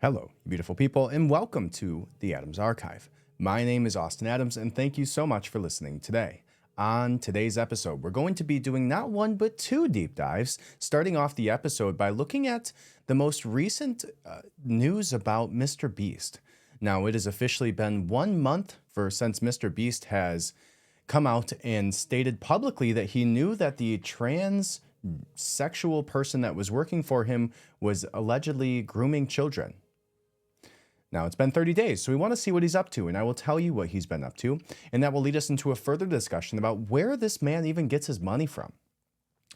Hello, beautiful people, and welcome to the Adams Archive. My name is Austin Adams, and thank you so much for listening today. On today's episode, we're going to be doing not one but two deep dives, starting off the episode by looking at the most recent news about MrBeast. Now, it has officially been 1 month since MrBeast has come out and stated publicly that he knew that the transsexual person that was working for him was allegedly grooming children. Now, it's been 30 days, so we want to see what he's up to, and I will tell you what he's been up to, and that will lead us into a further discussion about where this man even gets his money from.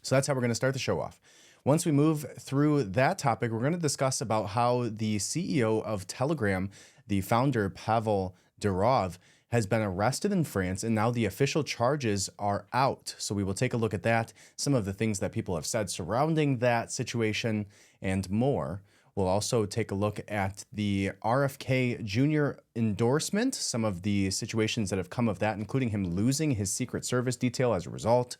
So that's how we're going to start the show off. Once we move through that topic, we're going to discuss about how the CEO of Telegram, the founder Pavel Durov, has been arrested in France, and now the official charges are out. So we will take a look at that, some of the things that people have said surrounding that situation, and more. We'll also take a look at the RFK Jr. endorsement, some of the situations that have come of that, including him losing his Secret Service detail as a result.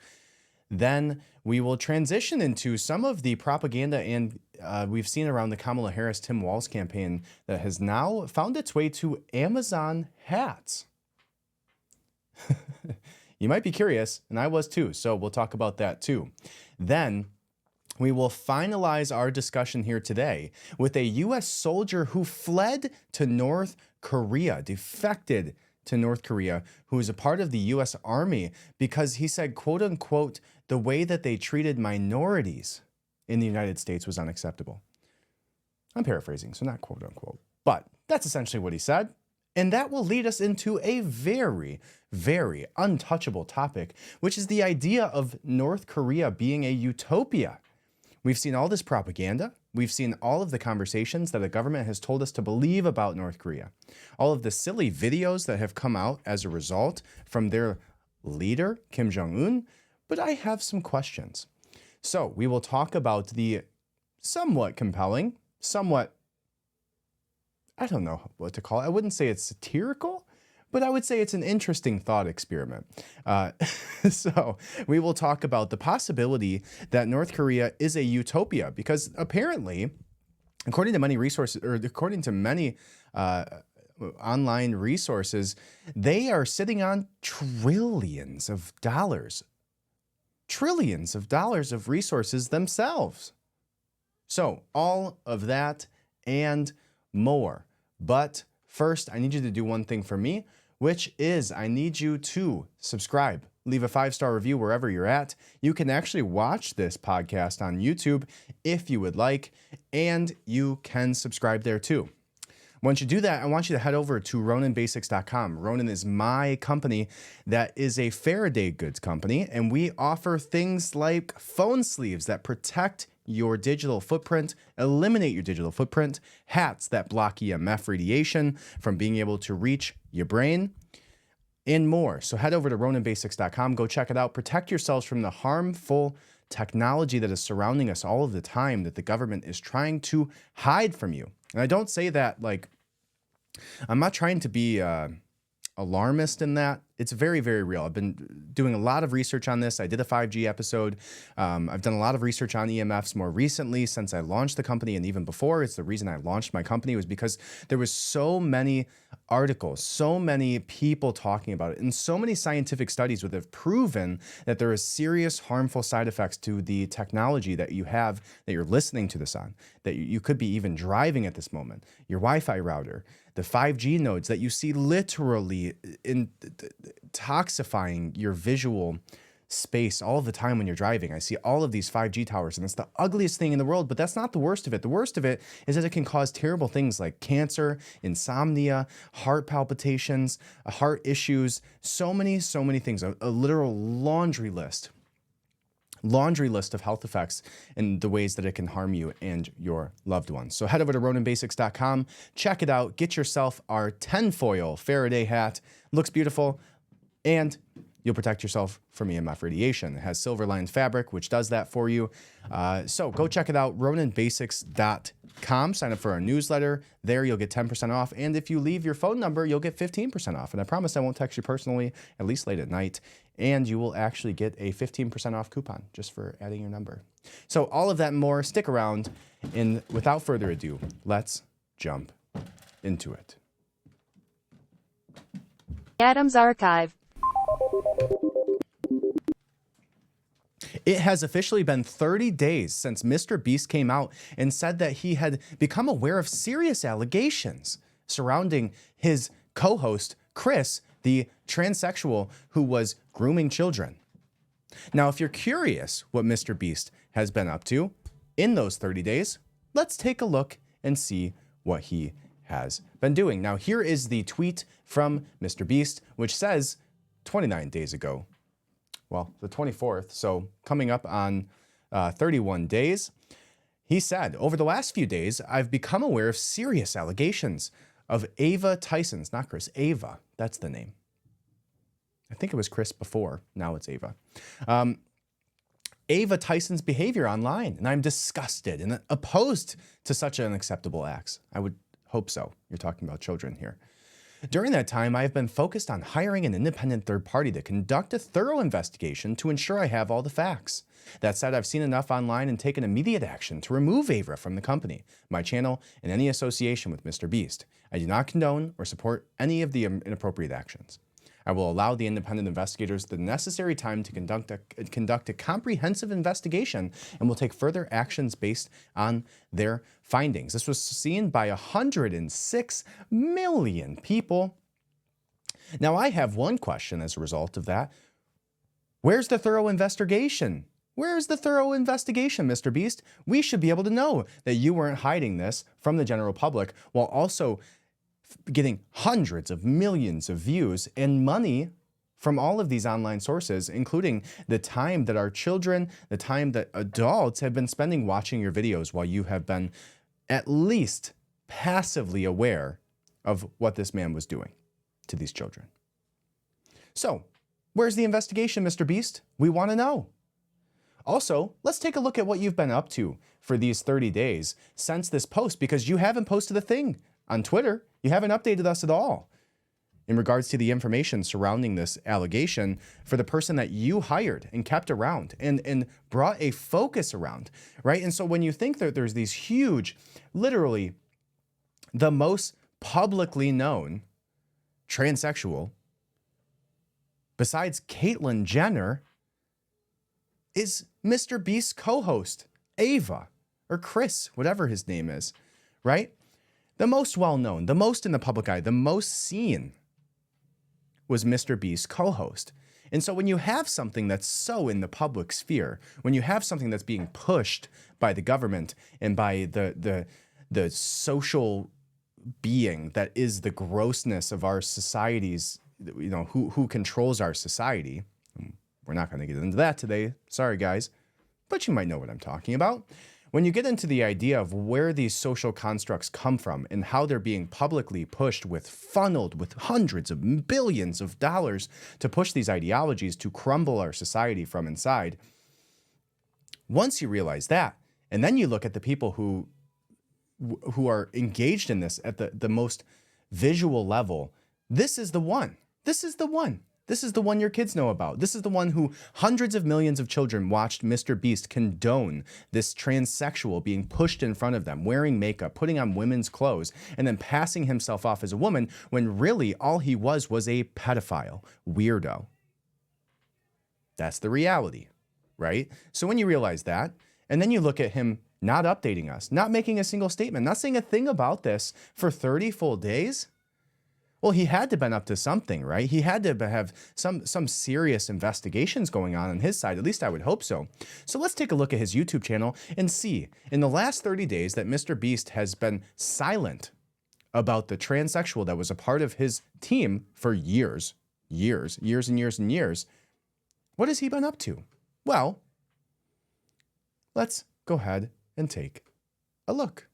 Then we will transition into some of the propaganda and we've seen around the Kamala Harris-Tim Walz campaign that has now found its way to Amazon hats. You might be curious, and I was too, so we'll talk about that too. Then we will finalize our discussion here today with a U.S. soldier who fled to North Korea, defected to North Korea, who is a part of the U.S. Army because he said, quote unquote, the way that they treated minorities in the United States was unacceptable. I'm paraphrasing, so not quote unquote, but that's essentially what he said. And that will lead us into a very, very untouchable topic, which is the idea of North Korea being a utopia. We've seen all this propaganda. We've seen all of the conversations that the government has told us to believe about North Korea. All of the silly videos that have come out as a result from their leader, Kim Jong-un. But I have some questions. So we will talk about the somewhat compelling, I don't know what to call it. I wouldn't say it's satirical, but I would say it's an interesting thought experiment. So we will talk about the possibility that North Korea is a utopia, because apparently, according to many resources, or according to many online resources, they are sitting on trillions of dollars of resources themselves. So all of that and more. But first, I need you to do one thing for me, which is I need you to subscribe, leave a 5-star review wherever you're at. You can actually watch this podcast on YouTube if you would like, and you can subscribe there too. Once you do that, I want you to head over to RoninBasics.com. Ronin is my company that is a Faraday goods company, and we offer things like phone sleeves that protect your digital footprint, eliminate your digital footprint, hats that block EMF radiation from being able to reach your brain, and more. So head over to RoninBasics.com, go check it out. Protect yourselves from the harmful technology that is surrounding us all of the time that the government is trying to hide from you. And I don't say that like, I'm not trying to be alarmist in that. It's very, very real. I've been doing a lot of research on this. I did a 5G episode. I've done a lot of research on EMFs more recently since I launched the company, and even before. It's the reason I launched my company was because there was so many articles, so many people talking about it, and so many scientific studies that have proven that there is serious harmful side effects to the technology that you have, that you're listening to this on, that you could be even driving at this moment, your Wi-Fi router, the 5G nodes that you see literally toxifying your visual space all the time when you're driving. I see all of these 5G towers, and it's the ugliest thing in the world, but that's not the worst of it. The worst of it is that it can cause terrible things like cancer, insomnia, heart palpitations, heart issues, so many things, a literal laundry list of health effects and the ways that it can harm you and your loved ones. So head over to RoninBasics.com, check it out, get yourself our tinfoil Faraday hat. Looks beautiful, and you'll protect yourself from EMF radiation. It has silver-lined fabric, which does that for you. So go check it out, RoninBasics.com. Sign up for our newsletter. There you'll get 10% off. And if you leave your phone number, you'll get 15% off. And I promise I won't text you personally, at least late at night. And you will actually get a 15% off coupon just for adding your number. So all of that and more, stick around. And without further ado, let's jump into it. Adam's Archive. It has officially been 30 days since MrBeast came out and said that he had become aware of serious allegations surrounding his co-host, Chris, the transsexual who was grooming children. Now, if you're curious what MrBeast has been up to in those 30 days, let's take a look and see what he has been doing. Now, here is the tweet from MrBeast, which says 29 days ago. Well, the 24th, so coming up on 31 days. He said, over the last few days, I've become aware of serious allegations of Ava Tyson's, not Chris, Ava, that's the name. I think it was Chris before, now it's Ava. Ava Tyson's behavior online, and I'm disgusted and opposed to such unacceptable acts. I would hope so. You're talking about children here. During that time, I have been focused on hiring an independent third party to conduct a thorough investigation to ensure I have all the facts. That said, I've seen enough online and taken immediate action to remove Ava from the company, my channel, and any association with MrBeast. I do not condone or support any of the inappropriate actions. I will allow the independent investigators the necessary time to conduct a comprehensive investigation and will take further actions based on their findings. This was seen by 106 million people. Now, I have one question as a result of that. Where's the thorough investigation? Where's the thorough investigation, MrBeast? We should be able to know that you weren't hiding this from the general public while also getting hundreds of millions of views and money from all of these online sources, including the time that our children, the time that adults have been spending watching your videos while you have been at least passively aware of what this man was doing to these children. So, where's the investigation, MrBeast? We want to know. Also, let's take a look at what you've been up to for these 30 days since this post, because you haven't posted a thing on Twitter. You haven't updated us at all in regards to the information surrounding this allegation for the person that you hired and kept around and brought a focus around, right? And so when you think that there's these huge, literally the most publicly known transsexual besides Caitlyn Jenner is MrBeast's co-host, Ava, or Chris, whatever his name is, right? The most well-known, the most in the public eye, the most seen was MrBeast's co-host. And so when you have something that's so in the public sphere, when you have something that's being pushed by the government and by the social being that is the grossness of our societies, you know, who controls our society, we're not going to get into that today, sorry guys, but you might know what I'm talking about. When you get into the idea of where these social constructs come from and how they're being publicly pushed funneled with hundreds of billions of dollars to push these ideologies to crumble our society from inside, once you realize that, and then you look at the people who are engaged in this at the most visual level, this is the one. This is the one. This is the one your kids know about. This is the one who hundreds of millions of children watched MrBeast condone this transsexual being pushed in front of them, wearing makeup, putting on women's clothes, and then passing himself off as a woman when really all he was a pedophile weirdo. That's the reality, right? So when you realize that, and then you look at him not updating us, not making a single statement, not saying a thing about this for 30 full days, well, he had to have been up to something, right? He had to have some serious investigations going on his side. At least I would hope so. So let's take a look at his YouTube channel and see in the last 30 days that MrBeast has been silent about the transsexual that was a part of his team for years. What has he been up to? Well, let's go ahead and take a look.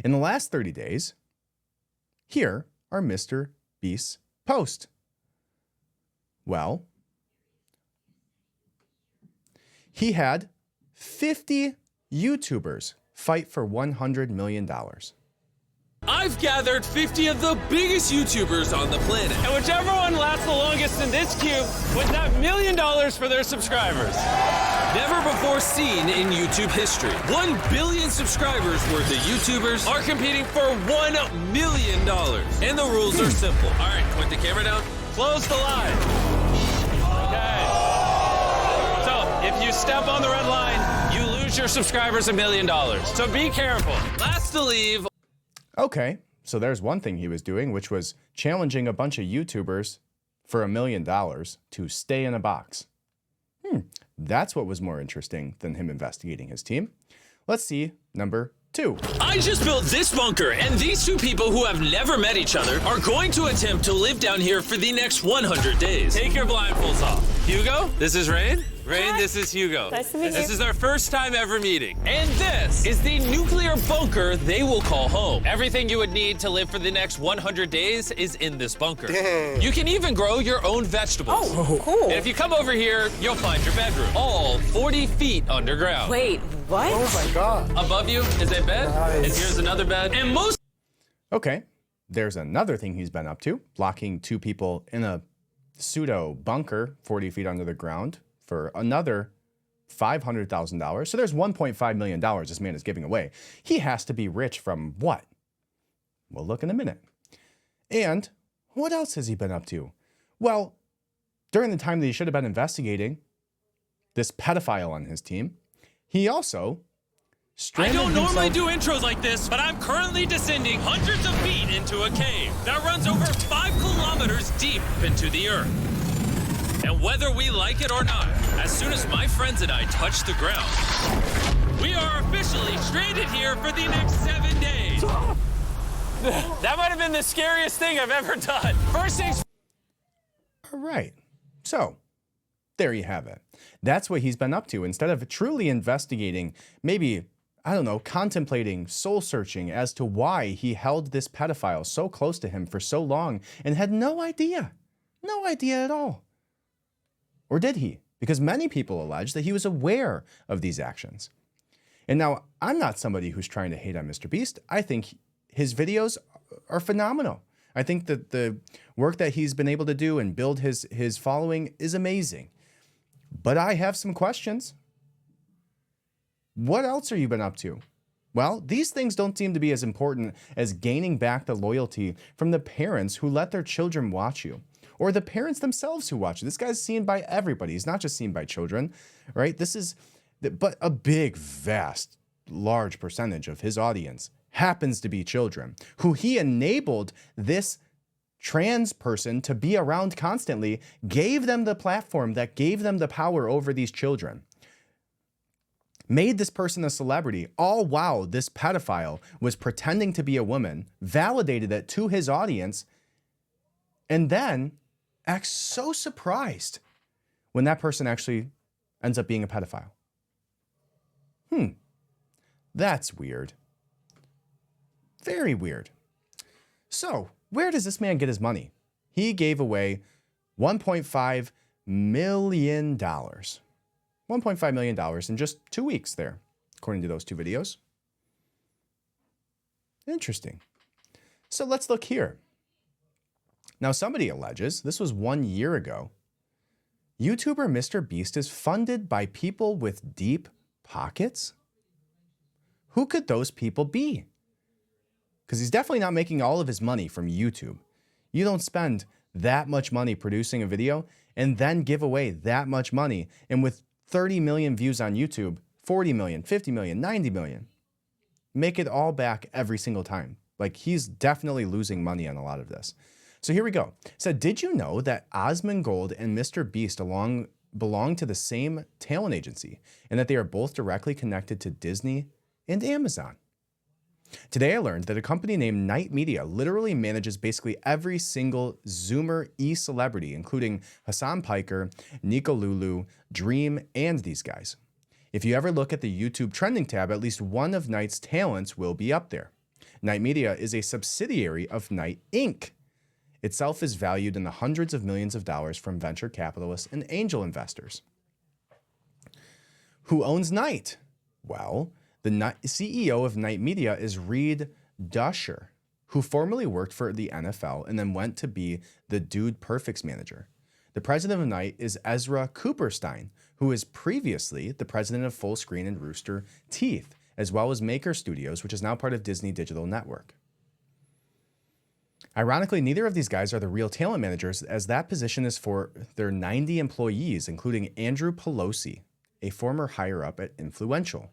In the last 30 days, here are MrBeast's posts. Well, he had 50 YouTubers fight for $100 million. I've gathered 50 of the biggest YouTubers on the planet. And whichever one lasts the longest in this queue wins that $1 million for their subscribers. never before seen in YouTube history. 1 billion subscribers worth of YouTubers are competing for $1 million. And the rules are simple. All right, point the camera down. Close the line. Okay. So, if you step on the red line, you lose your subscribers $1 million. So be careful. Last to leave. Okay, so there's one thing he was doing, which was challenging a bunch of YouTubers for $1 million to stay in a box. That's what was more interesting than him investigating his team. Let's see number 2. I just built this bunker, and these two people who have never met each other are going to attempt to live down here for the next 100 days. Take your blindfolds off. Hugo, this is Rain. Rain, Hi. this is Hugo. Nice to meet you. This is our first time ever meeting. And this is the nuclear bunker they will call home. Everything you would need to live for the next 100 days is in this bunker. Dang. You can even grow your own vegetables. Oh, cool. And if you come over here, you'll find your bedroom, all 40 feet underground. Wait, what? Oh my God. Above you is a bed, Nice. and here's another bed. And most Okay, there's another thing he's been up to, locking 2 people in a pseudo bunker 40 feet under the ground for another $500,000. So there's $1.5 million this man is giving away. He has to be rich from what? We'll look in a minute. And what else has he been up to? Well, during the time that he should have been investigating this pedophile on his team, he also I stranded don't normally himself- do intros like this, but I'm currently descending hundreds of feet into a cave that runs over 5 kilometers deep into the earth. And whether we like it or not, as soon as my friends and I touch the ground, we are officially stranded here for the next 7 days. That might have been the scariest thing I've ever done. First things All right. So, there you have it. That's what he's been up to. Instead of truly investigating, maybe, I don't know, contemplating, soul searching as to why he held this pedophile so close to him for so long and had no idea. No idea at all. Or did he? Because many people allege that he was aware of these actions. And now, I'm not somebody who's trying to hate on MrBeast. I think his videos are phenomenal. I think that the work that he's been able to do and build his following is amazing. But I have some questions. What else have you been up to? Well, these things don't seem to be as important as gaining back the loyalty from the parents who let their children watch you, or the parents themselves who watch you. This guy's seen by everybody. He's not just seen by children, right? But a big, vast, large percentage of his audience happens to be children who he enabled this trans person to be around constantly, gave them the platform that gave them the power over these children, made this person a celebrity, all while this pedophile was pretending to be a woman, validated it to his audience, and then acts so surprised when that person actually ends up being a pedophile. That's weird. Very weird. So, where does this man get his money? He gave away $1.5 million. $1.5 million in just 2 weeks there, according to those 2 videos. Interesting. So let's look here. Now, somebody alleges, this was 1 year ago, YouTuber MrBeast is funded by people with deep pockets? Who could those people be? Because he's definitely not making all of his money from YouTube. You don't spend that much money producing a video and then give away that much money. And with 30 million views on YouTube, 40 million, 50 million, 90 million, make it all back every single time. Like, he's definitely losing money on a lot of this. So here we go. So did you know that Osmongold and MrBeast belong to the same talent agency and that they are both directly connected to Disney and Amazon? Today I learned that a company named Night Media literally manages basically every single Zoomer e-celebrity, including Hassan Piker, Nico Lulu, Dream, and these guys. If you ever look at the YouTube trending tab, at least one of Night's talents will be up there. Night Media is a subsidiary of Night Inc. Itself is valued in the hundreds of millions of dollars from venture capitalists and angel investors. Who owns Night? Well, the CEO of Night Media is Reed Dusher, who formerly worked for the NFL and then went to be the Dude Perfect's manager. The president of Night is Ezra Cooperstein, who is previously the president of Fullscreen and Rooster Teeth, as well as Maker Studios, which is now part of Disney Digital Network. Ironically, neither of these guys are the real talent managers, as that position is for their 90 employees, including Andrew Pelosi, a former higher-up at Influential.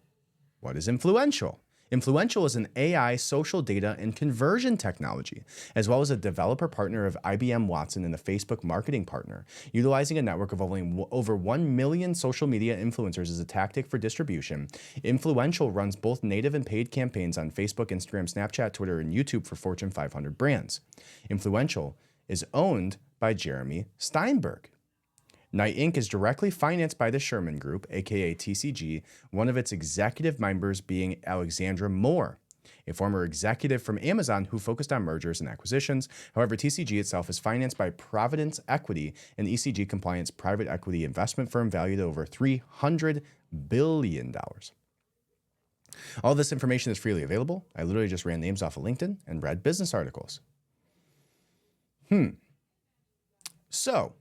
What is Influential? Influential is an AI social data and conversion technology, as well as a developer partner of IBM Watson and a Facebook marketing partner, utilizing a network of over 1 million social media influencers as a tactic for distribution. Influential runs both native and paid campaigns on Facebook, Instagram, Snapchat, Twitter, and YouTube for Fortune 500 brands. Influential is owned by Jeremy Steinberg. Night Inc. is directly financed by the Sherman Group, aka TCG, one of its executive members being Alexandra Moore, a former executive from Amazon who focused on mergers and acquisitions. However, TCG itself is financed by Providence Equity, an ECG compliance private equity investment firm valued at over $300 billion. All this information is freely available. I literally just ran names off of LinkedIn and read business articles. So,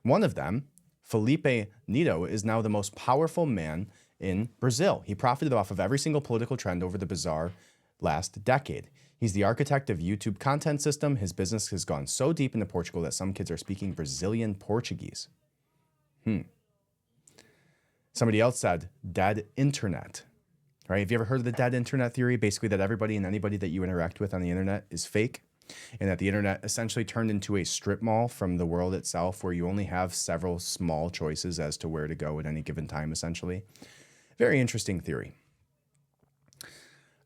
one of them, Felipe Neto, is now the most powerful man in Brazil. He profited off of every single political trend over the bizarre last decade. He's the architect of YouTube content system. His business has gone so deep into Portugal that some kids are speaking Brazilian Portuguese. Somebody else said dead internet. Right? Have you ever heard of the dead internet theory? Basically that everybody and anybody that you interact with on the internet is fake, and that the internet essentially turned into a strip mall from the world itself, where you only have several small choices as to where to go at any given time, essentially. Very interesting theory.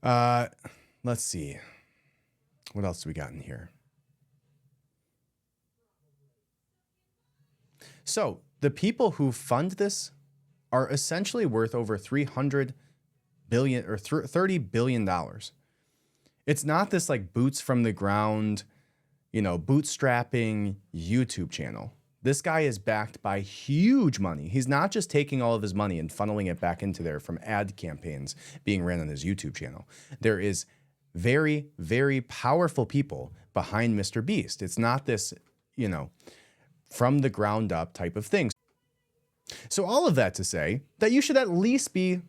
Let's see. What else do we got in here? So the people who fund this are essentially worth over $300 billion or $30 billion. It's not this like boots from the ground, bootstrapping YouTube channel. This guy is backed by huge money. He's not just taking all of his money and funneling it back into there from ad campaigns being ran on his YouTube channel. There is very, very powerful people behind MrBeast. It's not this, from the ground up type of thing. So all of that to say that you should at least be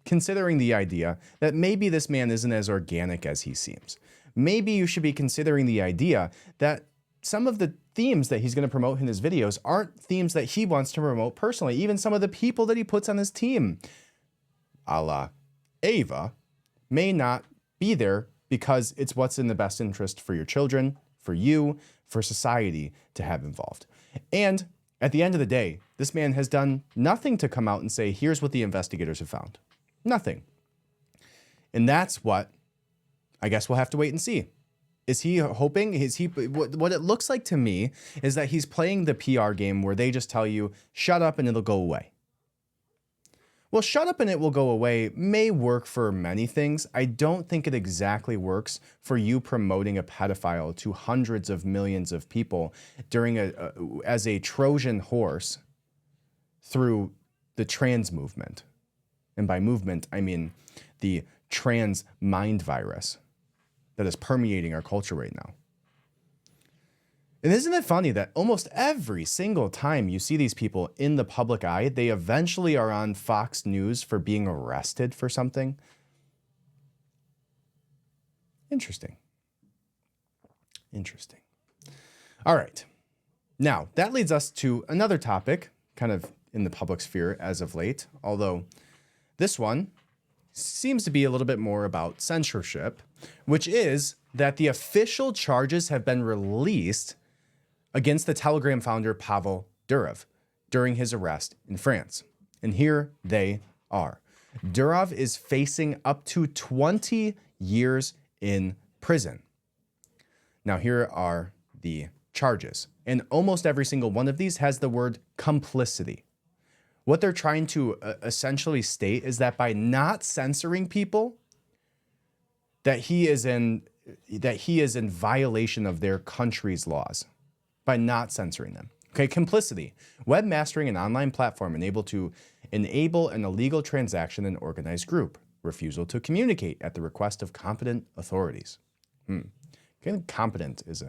considering the idea that maybe this man isn't as organic as he seems. Maybe you should be considering the idea that some of the themes that he's going to promote in his videos aren't themes that he wants to promote personally. Even some of the people that he puts on his team, a la Ava, may not be there because it's what's in the best interest for your children, for you, for society to have involved. And at the end of the day, this man has done nothing to come out and say, here's what the investigators have found. Nothing. And that's what I guess we'll have to wait and see. Is he hoping? What it looks like to me is that he's playing the PR game where they just tell you, shut up and it'll go away. Well, shut up and it will go away may work for many things. I don't think it exactly works for you promoting a pedophile to hundreds of millions of people as a Trojan horse through the trans movement. And by movement, I mean the trans mind virus that is permeating our culture right now. And isn't it funny that almost every single time you see these people in the public eye, they eventually are on Fox News for being arrested for something? Interesting. Interesting. All right. Now, that leads us to another topic, kind of in the public sphere as of late, although this one seems to be a little bit more about censorship, which is that the official charges have been released against the Telegram founder Pavel Durov during his arrest in France. And here they are. Durov is facing up to 20 years in prison. Now, here are the charges. And almost every single one of these has the word complicity. What they're trying to essentially state is that by not censoring people, that he is in violation of their country's laws by not censoring them. Okay, complicity. Webmastering an online platform enable an illegal transaction in an organized group. Refusal to communicate at the request of competent authorities. Okay, competent is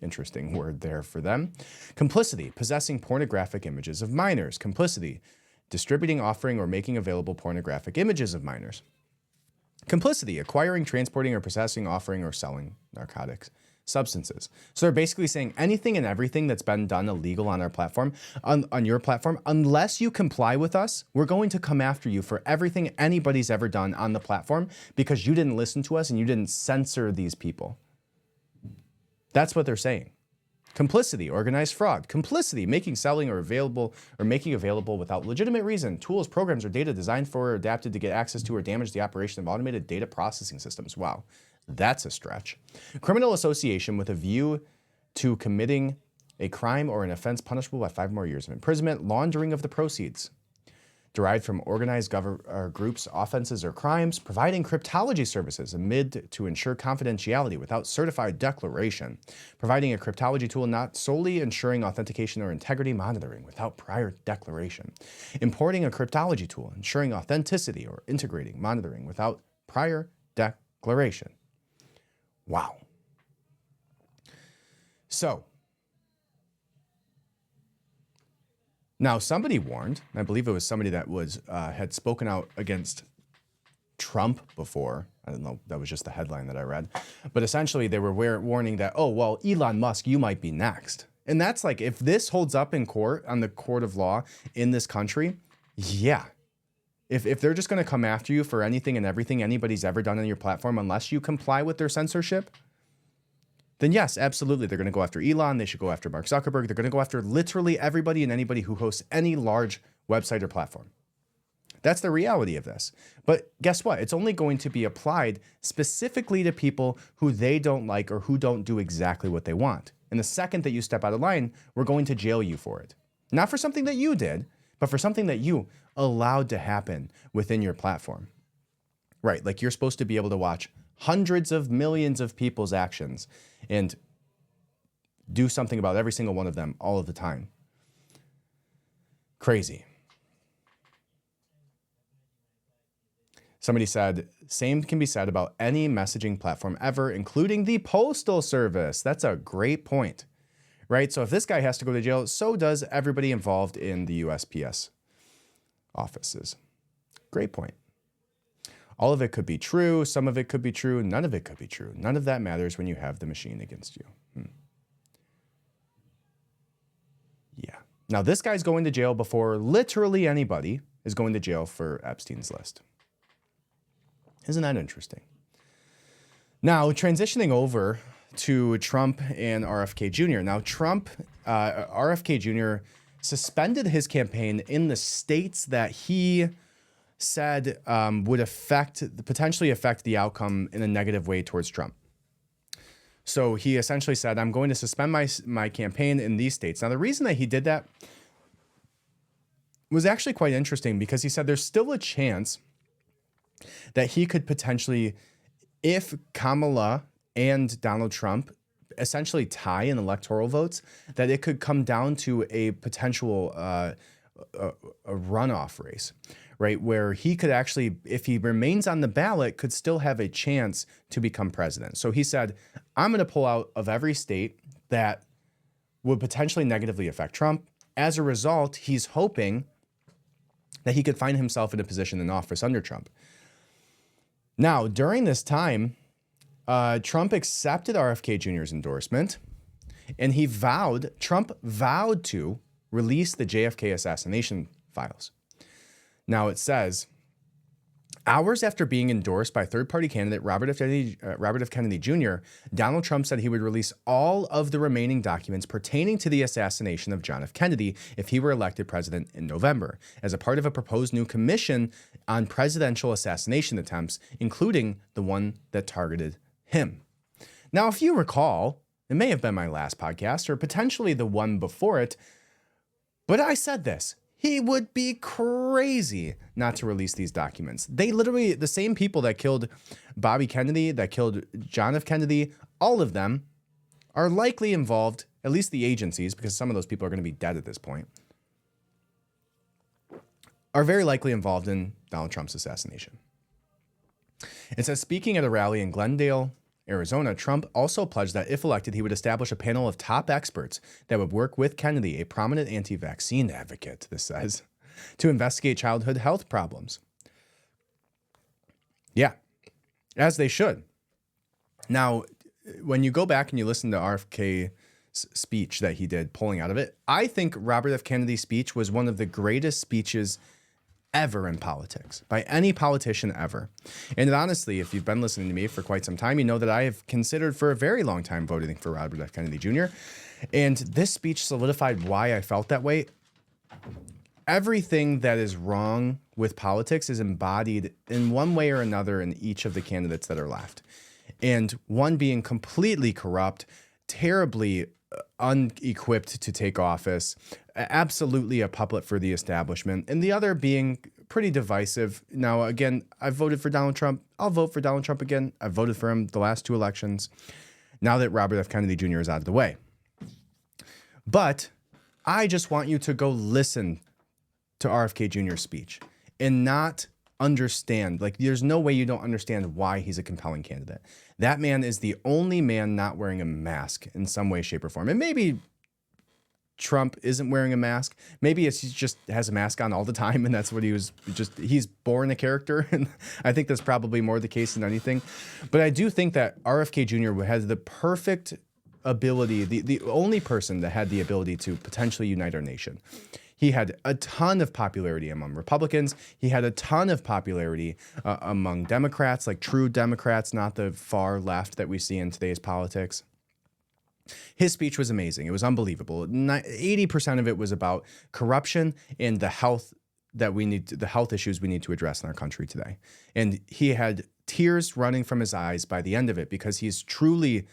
Interesting word there for them. Complicity, possessing pornographic images of minors. Complicity, distributing, offering, or making available pornographic images of minors. Complicity, acquiring, transporting, or possessing, offering, or selling narcotics substances. So they're basically saying anything and everything that's been done illegal on our platform, on your platform, unless you comply with us, we're going to come after you for everything anybody's ever done on the platform because you didn't listen to us and you didn't censor these people. That's what they're saying. Complicity, organized fraud. Complicity, making, selling, or making available without legitimate reason tools, programs, or data designed for or adapted to get access to or damage the operation of automated data processing systems. Wow, that's a stretch. Criminal association with a view to committing a crime or an offense punishable by 5 more years of imprisonment. Laundering of the proceeds derived from organized groups, offenses, or crimes, providing cryptology services amid to ensure confidentiality without certified declaration, providing a cryptology tool not solely ensuring authentication or integrity monitoring without prior declaration, importing a cryptology tool ensuring authenticity or integrating monitoring without prior declaration. Wow. So, now, somebody warned, I believe it was somebody that had spoken out against Trump before. I don't know, that was just the headline that I read. But essentially, they were warning that, oh, well, Elon Musk, you might be next. And that's like, if this holds up in court, on the court of law in this country, yeah. If they're just going to come after you for anything and everything anybody's ever done on your platform, unless you comply with their censorship, then yes, absolutely, they're going to go after Elon. They should go after Mark Zuckerberg. They're going to go after literally everybody and anybody who hosts any large website or platform. That's the reality of this. But guess what? It's only going to be applied specifically to people who they don't like or who don't do exactly what they want. And the second that you step out of line, we're going to jail you for it. Not for something that you did, but for something that you allowed to happen within your platform. Right, like you're supposed to be able to watch hundreds of millions of people's actions and do something about every single one of them all of the time. Crazy. Somebody said, same can be said about any messaging platform ever, including the Postal Service. That's a great point, right? So if this guy has to go to jail, so does everybody involved in the USPS offices. Great point. All of it could be true. Some of it could be true. None of it could be true. None of that matters when you have the machine against you. Yeah. Now, this guy's going to jail before literally anybody is going to jail for Epstein's list. Isn't that interesting? Now, transitioning over to Trump and RFK Jr. Now, RFK Jr. suspended his campaign in the states that he said would potentially affect the outcome in a negative way towards Trump. So he essentially said, I'm going to suspend my campaign in these states. Now, the reason that he did that was actually quite interesting because he said there's still a chance that he could potentially, if Kamala and Donald Trump essentially tie in electoral votes, that it could come down to a potential a runoff race, right? Where he could actually, if he remains on the ballot, could still have a chance to become president. So he said, I'm going to pull out of every state that would potentially negatively affect Trump. As a result, he's hoping that he could find himself in a position in office under Trump. Now, during this time, Trump accepted RFK Jr.'s endorsement, and Trump vowed to release the JFK assassination files. Now it says, hours after being endorsed by third-party candidate Robert F. Kennedy Jr., Donald Trump said he would release all of the remaining documents pertaining to the assassination of John F. Kennedy if he were elected president in November, as a part of a proposed new commission on presidential assassination attempts, including the one that targeted him. Now, if you recall, it may have been my last podcast or potentially the one before it, but I said this. He would be crazy not to release these documents. They literally, the same people that killed Bobby Kennedy, that killed John F. Kennedy, all of them are likely involved, at least the agencies, because some of those people are going to be dead at this point, are very likely involved in Donald Trump's assassination. It says, speaking at a rally in Glendale, Arizona, Trump also pledged that if elected, he would establish a panel of top experts that would work with Kennedy, a prominent anti-vaccine advocate, this says, to investigate childhood health problems. Yeah, as they should. Now, when you go back and you listen to RFK's speech that he did pulling out of it, I think Robert F. Kennedy's speech was one of the greatest speeches ever in politics by any politician ever. And honestly, if you've been listening to me for quite some time, you know that I have considered for a very long time voting for Robert F. Kennedy Jr. And this speech solidified why I felt that way. Everything that is wrong with politics is embodied in one way or another in each of the candidates that are left. And one being completely corrupt, terribly unequipped to take office, absolutely a puppet for the establishment, and the other being pretty divisive. Now, again, I voted for Donald Trump. I'll vote for Donald Trump again. I voted for him the last two elections, now that Robert F. Kennedy Jr. is out of the way. But I just want you to go listen to RFK Jr.'s speech and not understand. Like, there's no way you don't understand why he's a compelling candidate. That man is the only man not wearing a mask in some way, shape, or form. And maybe Trump isn't wearing a mask. Maybe he just has a mask on all the time, and that's what he's born a character. And I think that's probably more the case than anything. But I do think that RFK Jr. has the perfect ability, the only person that had the ability to potentially unite our nation. He had a ton of popularity among Republicans. He had a ton of popularity among Democrats, like true Democrats, not the far left that we see in today's politics. His speech was amazing. It was unbelievable. 80% of it was about corruption and the health issues we need to address in our country today. And he had tears running from his eyes by the end of it because he's truly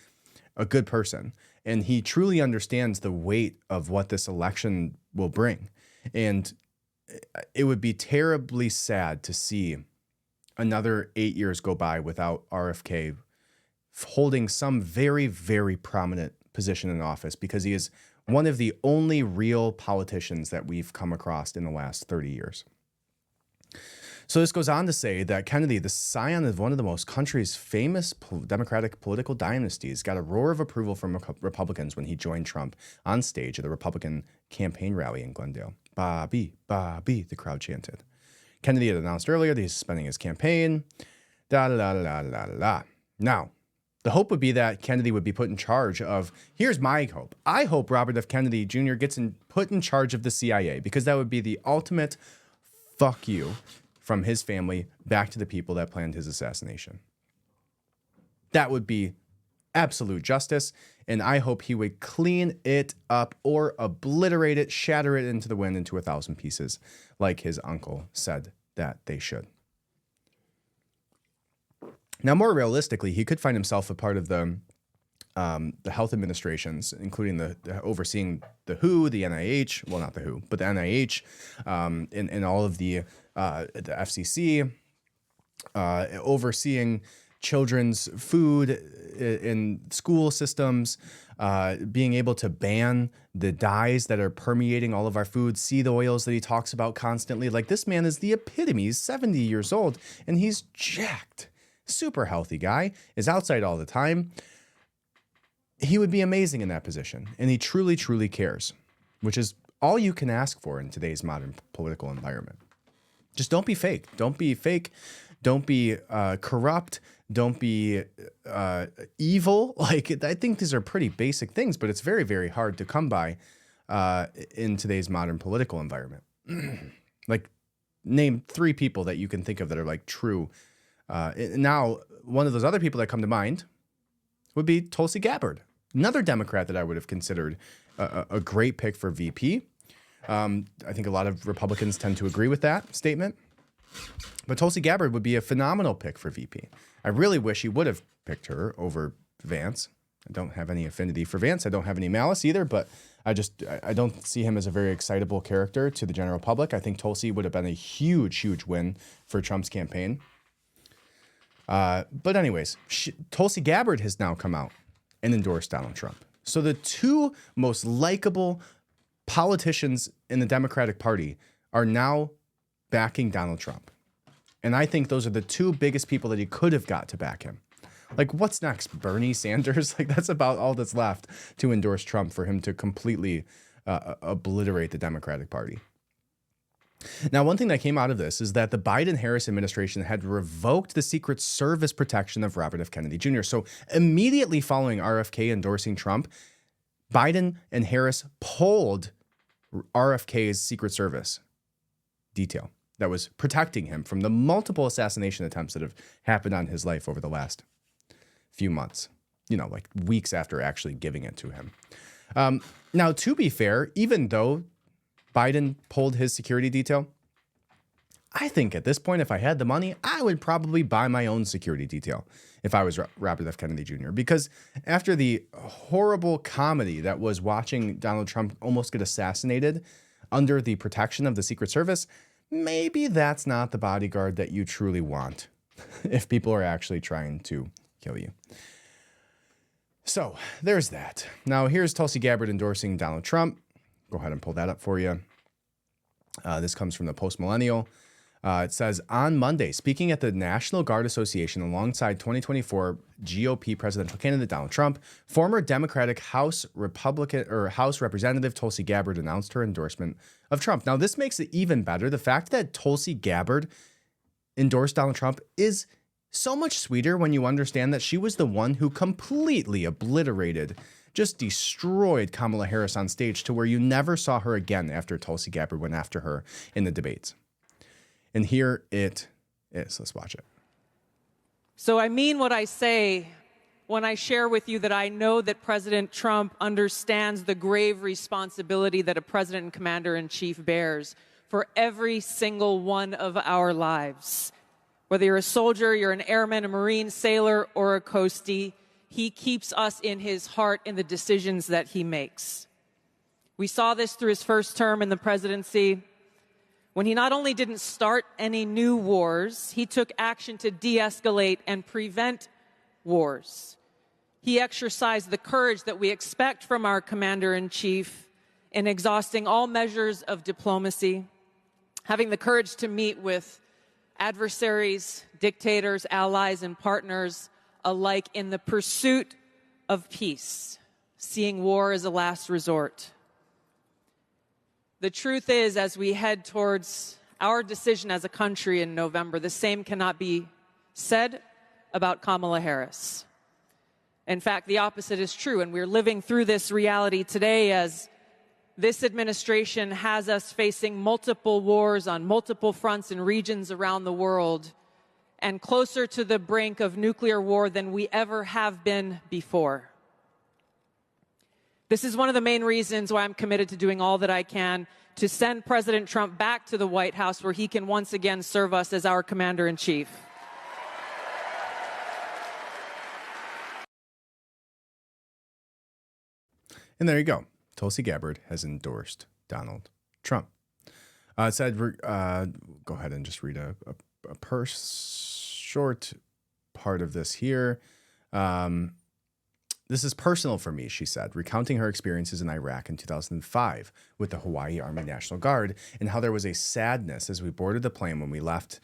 a good person. And he truly understands the weight of what this election will bring. And it would be terribly sad to see another 8 years go by without RFK holding some very, very prominent position in office, because he is one of the only real politicians that we've come across in the last 30 years. So this goes on to say that Kennedy, the scion of one of the most country's famous Democratic political dynasties, got a roar of approval from Republicans when he joined Trump on stage at the Republican campaign rally in Glendale. Bobby, Bobby, the crowd chanted. Kennedy had announced earlier that he's suspending his campaign. Now, the hope would be that Kennedy would be put in charge of, here's my hope. I hope Robert F. Kennedy Jr. gets put in charge of the CIA, because that would be the ultimate fuck you from his family back to the people that planned his assassination. That would be absolute justice, and I hope he would clean it up or obliterate it, shatter it into the wind into 1,000 pieces, like his uncle said that they should. Now, more realistically, he could find himself a part of the health administrations, including the overseeing the WHO, the NIH, well, not the WHO, but the NIH, and all of the FCC, overseeing children's food in school systems, being able to ban the dyes that are permeating all of our food, seed oils that he talks about constantly. Like, this man is the epitome. He's 70 years old, and he's jacked. Super healthy guy, is outside all the time. He would be amazing in that position, and he truly, truly cares, which is all you can ask for in today's modern political environment. Just don't be fake. Don't be fake. Don't be corrupt. Don't be evil. Like, I think these are pretty basic things, but it's very, very hard to come by in today's modern political environment. Like, name 3 people that you can think of that are like true. Now, one of those other people that come to mind would be Tulsi Gabbard, another Democrat that I would have considered a great pick for VP. I think a lot of Republicans tend to agree with that statement. But Tulsi Gabbard would be a phenomenal pick for VP. I really wish he would have picked her over Vance. I don't have any affinity for Vance. I don't have any malice either, but I don't see him as a very excitable character to the general public. I think Tulsi would have been a huge, huge win for Trump's campaign. But anyways, Tulsi Gabbard has now come out and endorsed Donald Trump. So the 2 most likable politicians in the Democratic Party are now backing Donald Trump. And I think those are the 2 biggest people that he could have got to back him. Like, what's next? Bernie Sanders? Like, that's about all that's left to endorse Trump for him to completely obliterate the Democratic Party. Now, one thing that came out of this is that the Biden-Harris administration had revoked the Secret Service protection of Robert F. Kennedy Jr. So immediately following RFK endorsing Trump, Biden and Harris pulled RFK's Secret Service detail that was protecting him from the multiple assassination attempts that have happened on his life over the last few months, like weeks after actually giving it to him. Now, to be fair, even though Biden pulled his security detail, I think at this point, if I had the money, I would probably buy my own security detail if I was Robert F. Kennedy Jr. Because after the horrible comedy that was watching Donald Trump almost get assassinated under the protection of the Secret Service, maybe that's not the bodyguard that you truly want if people are actually trying to kill you. So there's that. Now here's Tulsi Gabbard endorsing Donald Trump. Go ahead and pull that up for you. This comes from the Post Millennial. It says, on Monday, speaking at the National Guard Association alongside 2024 GOP presidential candidate Donald Trump, former Democratic House Representative Tulsi Gabbard announced her endorsement of Trump. Now, this makes it even better. The fact that Tulsi Gabbard endorsed Donald Trump is so much sweeter when you understand that she was the one who completely obliterated, just destroyed Kamala Harris on stage to where you never saw her again after Tulsi Gabbard went after her in the debates. And here it is. Let's watch it. So I mean what I say when I share with you that I know that President Trump understands the grave responsibility that a president and commander-in-chief bears for every single one of our lives. Whether you're a soldier, you're an airman, a Marine, sailor, or a coastie, he keeps us in his heart in the decisions that he makes. We saw this through his first term in the presidency, when he not only didn't start any new wars, he took action to de-escalate and prevent wars. He exercised the courage that we expect from our commander-in-chief in exhausting all measures of diplomacy, having the courage to meet with adversaries, dictators, allies, and partners alike in the pursuit of peace, seeing war as a last resort. The truth is, as we head towards our decision as a country in November, the same cannot be said about Kamala Harris. In fact, the opposite is true, and we're living through this reality today as this administration has us facing multiple wars on multiple fronts and regions around the world, and closer to the brink of nuclear war than we ever have been before. This is one of the main reasons why I'm committed to doing all that I can to send President Trump back to the White House where he can once again serve us as our commander-in-chief. And there you go. Tulsi Gabbard has endorsed Donald Trump. It said, go ahead and just read a short part of this here. This is personal for me, she said, recounting her experiences in Iraq in 2005 with the Hawaii Army National Guard and how there was a sadness as we boarded the plane when we left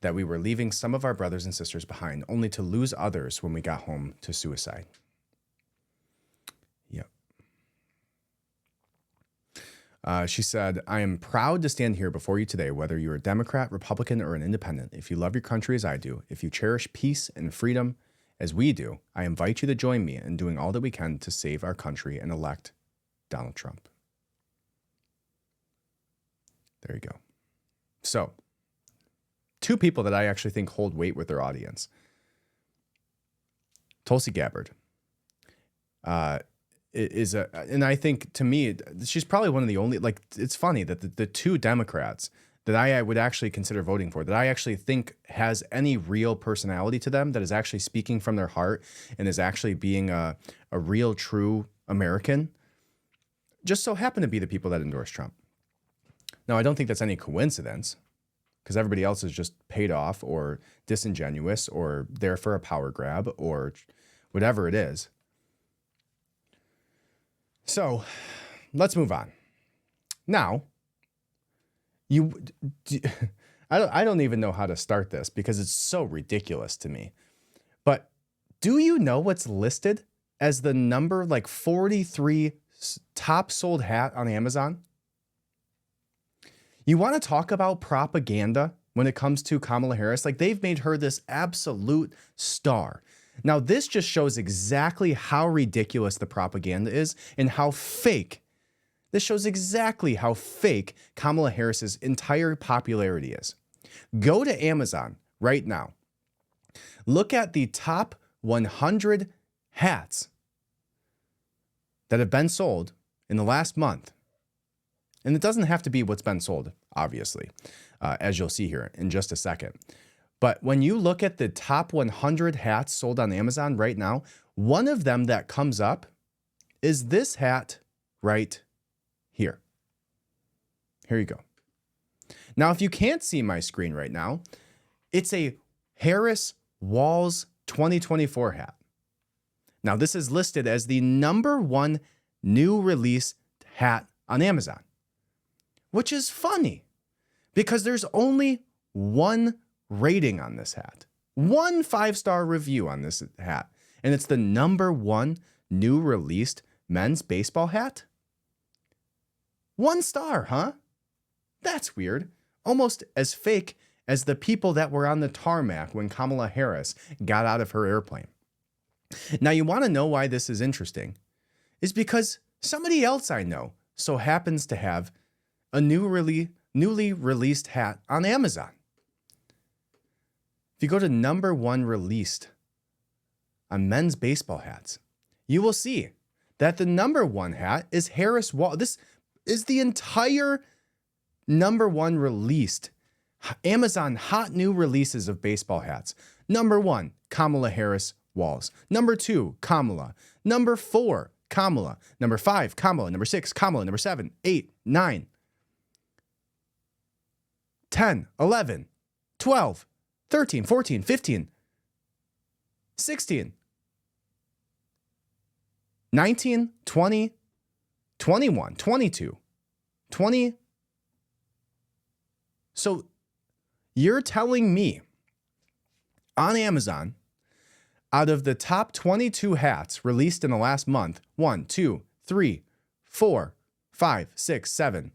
that we were leaving some of our brothers and sisters behind, only to lose others when we got home to suicide. Yep. She said, I am proud to stand here before you today, whether you're a Democrat, Republican, or an independent. If you love your country as I do, if you cherish peace and freedom as we do, I invite you to join me in doing all that we can to save our country and elect Donald Trump. There you go. So, two people that I actually think hold weight with their audience. Tulsi Gabbard and I think to me, she's probably one of the only, it's funny that the two Democrats that I would actually consider voting for, that I actually think has any real personality to them, that is actually speaking from their heart and is actually being a real, true American, just so happen to be the people that endorse Trump. Now, I don't think that's any coincidence, because everybody else is just paid off or disingenuous or there for a power grab or whatever it is. So let's move on. Now, I don't even know how to start this because it's so ridiculous to me. But Do you know what's listed as the number like 43 top sold hat on Amazon? You want to talk about propaganda when it comes to Kamala Harris? Like, they've made her this absolute star. Now, this just shows exactly how ridiculous the propaganda is and how fake. This shows exactly how fake Kamala Harris's entire popularity is. Go to Amazon right now. Look at the top 100 hats that have been sold in the last month. And it doesn't have to be what's been sold, obviously, as you'll see here in just a second. But when you look at the top 100 hats sold on Amazon right now, one of them that comes up is this hat right here. Here you go. Now, if you can't see my screen right now, it's a Harris Walls 2024 hat. Now, this is listed as the #1 new release hat on Amazon, which is funny because there's only one rating on this hat, one 5-star review on this hat, and it's the #1 new released men's baseball hat. 1 star, huh? That's weird. Almost as fake as the people that were on the tarmac when Kamala Harris got out of her airplane. Now, you want to know why this is interesting? Is because somebody else I know so happens to have a newly released hat on Amazon. If you go to #1 released on men's baseball hats, you will see that the #1 hat is Harris Wall. This is the entire #1 released Amazon hot new releases of baseball hats. #1, Kamala Harris Walls. #2, Kamala. #4, Kamala. #5, Kamala. #6, Kamala. #7, 8, 9, 10, 11, 12, 13, 14, 15, 16, 19, 20, 21, 22, 20. So you're telling me on Amazon, out of the top 22 hats released in the last month, 1, 2, 3, 4, 5, 6, 7,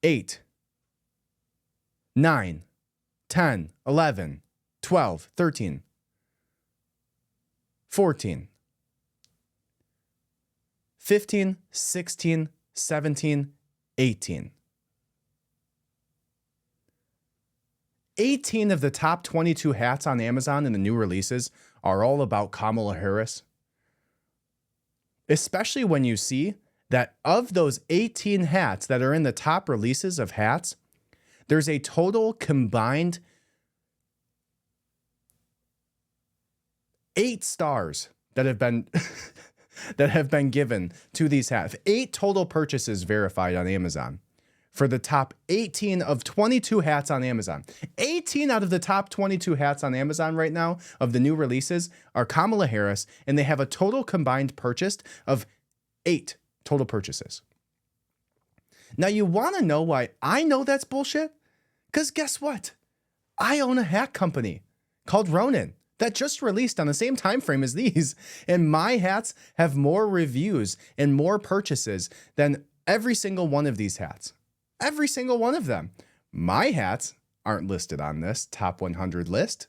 8, 9, 10, 11, 12, 13, 14, 15, 16, 17, 18. 18 of the top 22 hats on Amazon in the new releases are all about Kamala Harris. Especially when you see that of those 18 hats that are in the top releases of hats, there's a total combined 8 stars that have been that have been given to these hats. 8 total purchases verified on Amazon for the top 18 of 22 hats on Amazon. 18 out of the top 22 hats on Amazon right now of the new releases are Kamala Harris, and they have a total combined purchased of 8 total purchases. Now, you want to know why I know that's bullshit? Because guess what? I own a hat company called Ronin that just released on the same time frame as these, and my hats have more reviews and more purchases than every single one of these hats. Every single one of them. My hats aren't listed on this top 100 list.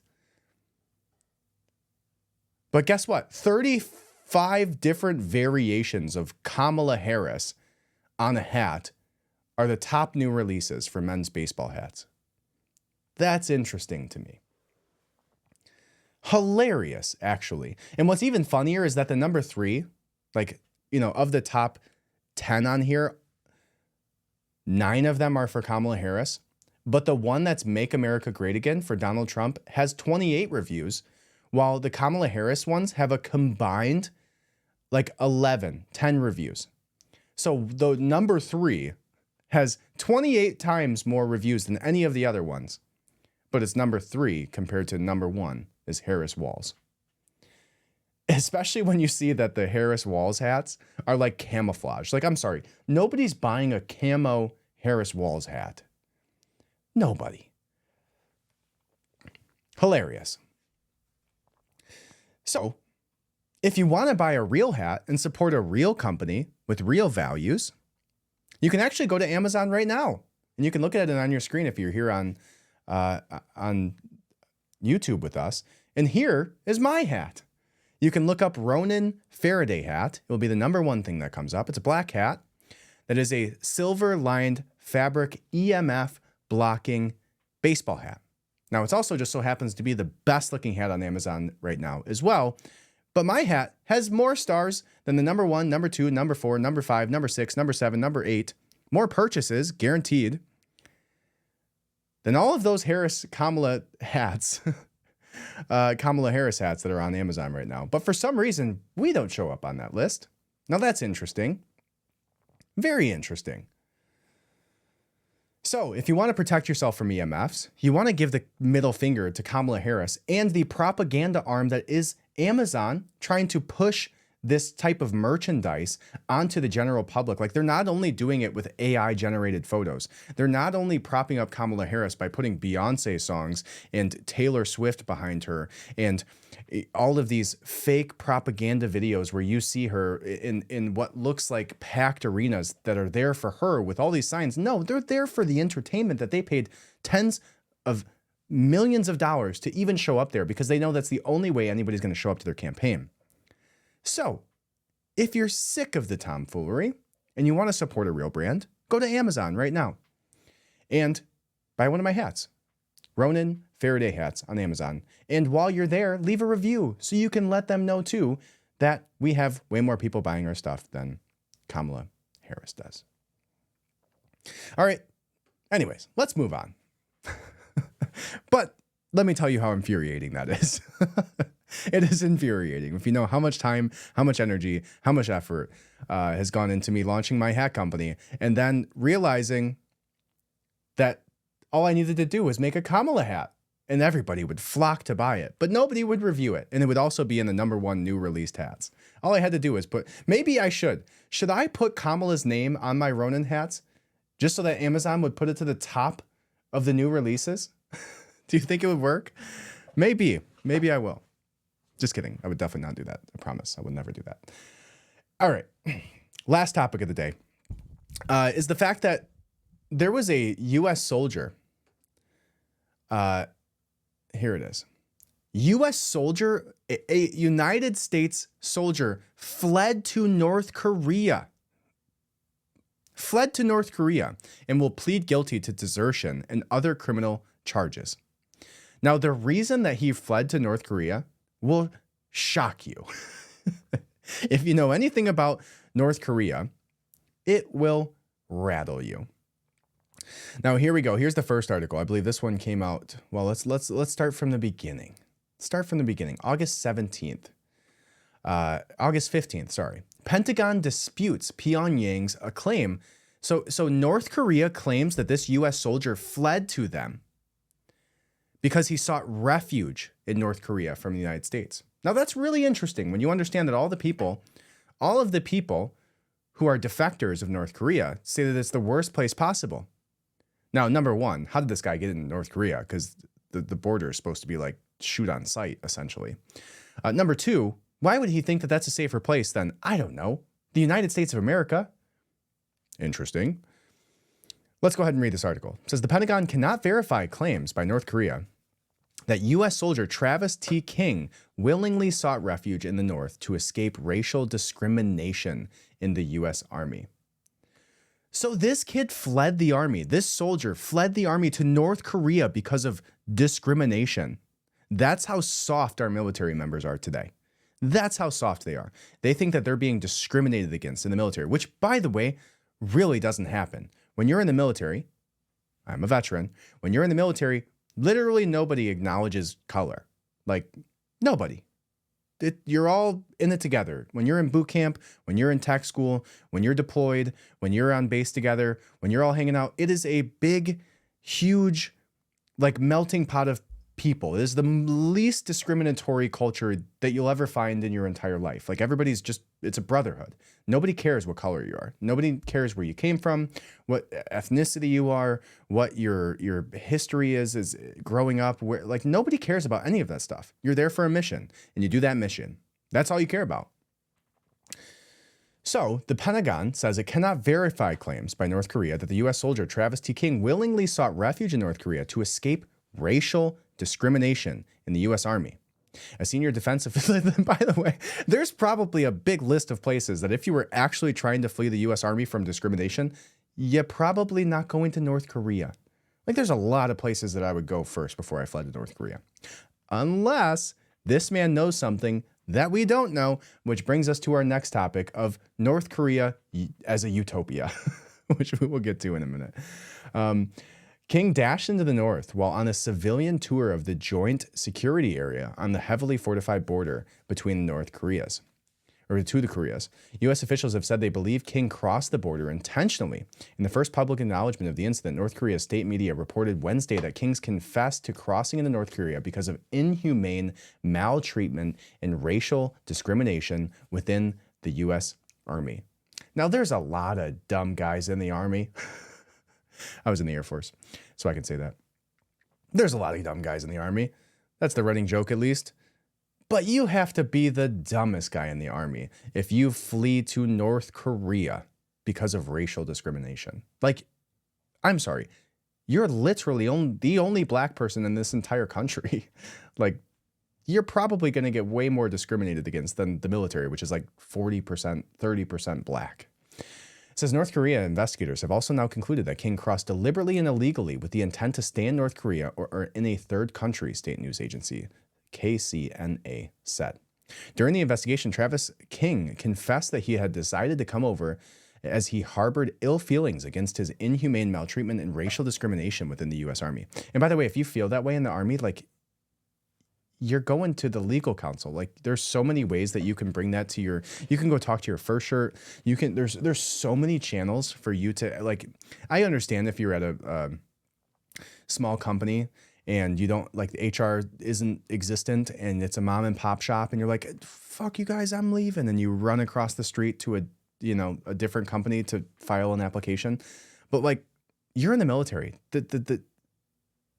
But guess what? 35 different variations of Kamala Harris on a hat are the top new releases for men's baseball hats. That's interesting to me. Hilarious, actually. And what's even funnier is that the #3, of the top 10 on here, 9 of them are for Kamala Harris, but the one that's Make America Great Again for Donald Trump has 28 reviews, while the Kamala Harris ones have a combined 10 reviews. So the #3 has 28 times more reviews than any of the other ones, but it's #3 compared to #1 is Harris Walls. Especially when you see that the Harris Walls hats are like camouflage. I'm sorry, nobody's buying a camo Harris Walls hat. Nobody. Hilarious. So if you want to buy a real hat and support a real company with real values, you can actually go to Amazon right now. And you can look at it on your screen if you're here on YouTube with us. And here is my hat. You can look up Ronin Faraday hat. It will be the #1 thing that comes up. It's a black hat that is a silver-lined fabric EMF blocking baseball hat. Now, it's also just so happens to be the best-looking hat on Amazon right now as well. But my hat has more stars than the #1, #2, #4, #5, #6, #7, #8, more purchases guaranteed than all of those Kamala hats, Kamala Harris hats that are on Amazon right now. But for some reason, we don't show up on that list. Now that's interesting. Very interesting. So if you want to protect yourself from EMFs, you want to give the middle finger to Kamala Harris and the propaganda arm that is Amazon trying to push this type of merchandise onto the general public. Like, they're not only doing it with AI generated photos, they're not only propping up Kamala Harris by putting Beyonce songs and Taylor Swift behind her and all of these fake propaganda videos where you see her in what looks like packed arenas that are there for her with all these signs. No, they're there for the entertainment that they paid tens of millions of dollars to even show up there, because they know that's the only way anybody's going to show up to their campaign. So if you're sick of the tomfoolery and you want to support a real brand, go to Amazon right now and buy one of my hats, Ronin Faraday hats on Amazon. And while you're there, leave a review so you can let them know too that we have way more people buying our stuff than Kamala Harris does. All right. Anyways, let's move on. But let me tell you how infuriating that is. It is infuriating. If you know how much time, how much energy, how much effort has gone into me launching my hat company, and then realizing that all I needed to do was make a Kamala hat and everybody would flock to buy it, but nobody would review it. And it would also be in the #1 new released hats. All I had to do was maybe I should I put Kamala's name on my Ronin hats just so that Amazon would put it to the top of the new releases? Do you think it would work? Maybe I will. Just kidding. I would definitely not do that. I promise. I would never do that. All right. Last topic of the day is the fact that there was a U.S. soldier. Here it is. U.S. soldier, a United States soldier fled to North Korea. Fled to North Korea and will plead guilty to desertion and other criminal charges. Now, the reason that he fled to North Korea will shock you. If you know anything about North Korea, it will rattle you. Now, here we go. Here's the first article. I believe this one came out. Well, let's start from the beginning. Start from the beginning. August 15th, sorry. Pentagon disputes Pyongyang's claim. So North Korea claims that this U.S. soldier fled to them because he sought refuge in North Korea from the United States. Now, that's really interesting when you understand that all of the people who are defectors of North Korea say that it's the worst place possible. Now, #1, how did this guy get in North Korea? Because the border is supposed to be like shoot on sight, essentially. #2, why would he think that that's a safer place than, I don't know, the United States of America? Interesting. Let's go ahead and read this article. It says the Pentagon cannot verify claims by North Korea that U.S. soldier Travis T. King willingly sought refuge in the North to escape racial discrimination in the U.S. Army. So this kid fled the Army. This soldier fled the Army to North Korea because of discrimination. That's how soft our military members are today. That's how soft they are. They think that they're being discriminated against in the military, which, by the way, really doesn't happen. When you're in the military, I'm a veteran, when you're in the military, literally nobody acknowledges color. Like, nobody. You're all in it together. When you're in boot camp, when you're in tech school, when you're deployed, when you're on base together, when you're all hanging out, it is a big, huge, like melting pot of people. It is the least discriminatory culture that you'll ever find in your entire life. Like everybody's just, it's a brotherhood. Nobody cares what color you are. Nobody cares where you came from, what ethnicity you are, what your history is growing up. Where, like, nobody cares about any of that stuff. You're there for a mission and you do that mission. That's all you care about. So the Pentagon says it cannot verify claims by North Korea that the U.S. soldier Travis T. King willingly sought refuge in North Korea to escape racial discrimination in the U.S. Army. A senior defense official, by the way, there's probably a big list of places that if you were actually trying to flee the U.S. Army from discrimination, you're probably not going to North Korea. Like there's a lot of places that I would go first before I fled to North Korea. Unless this man knows something that we don't know, which brings us to our next topic of North Korea as a utopia, which we will get to in a minute. King dashed into the north while on a civilian tour of the joint security area on the heavily fortified border between North Koreas, or to the Koreas. U.S. officials have said they believe King crossed the border intentionally. In the first public acknowledgement of the incident, North Korea's state media reported Wednesday that King's confessed to crossing into North Korea because of inhumane maltreatment and racial discrimination within the U.S. Army. Now, there's a lot of dumb guys in the Army. I was in the Air Force, so I can say that. There's a lot of dumb guys in the Army. That's the running joke, at least. But you have to be the dumbest guy in the Army if you flee to North Korea because of racial discrimination. Like, I'm sorry, you're literally the only black person in this entire country. Like, you're probably going to get way more discriminated against than the military, which is like 40%, 30% black. It says North Korea investigators have also now concluded that King crossed deliberately and illegally with the intent to stay in North Korea or in a third country, state news agency KCNA said. During the investigation, Travis King confessed that he had decided to come over as he harbored ill feelings against his inhumane maltreatment and racial discrimination within the U.S. Army. And by the way, if you feel that way in the Army, like, you're going to the legal counsel. Like, there's so many ways that you can bring that to you can go talk to your first shirt. You can, there's so many channels for you to, like, I understand if you're at a small company and you don't, like, the HR isn't existent and it's a mom and pop shop and you're like, fuck you guys, I'm leaving. And you run across the street to a different company to file an application. But like, you're in the military.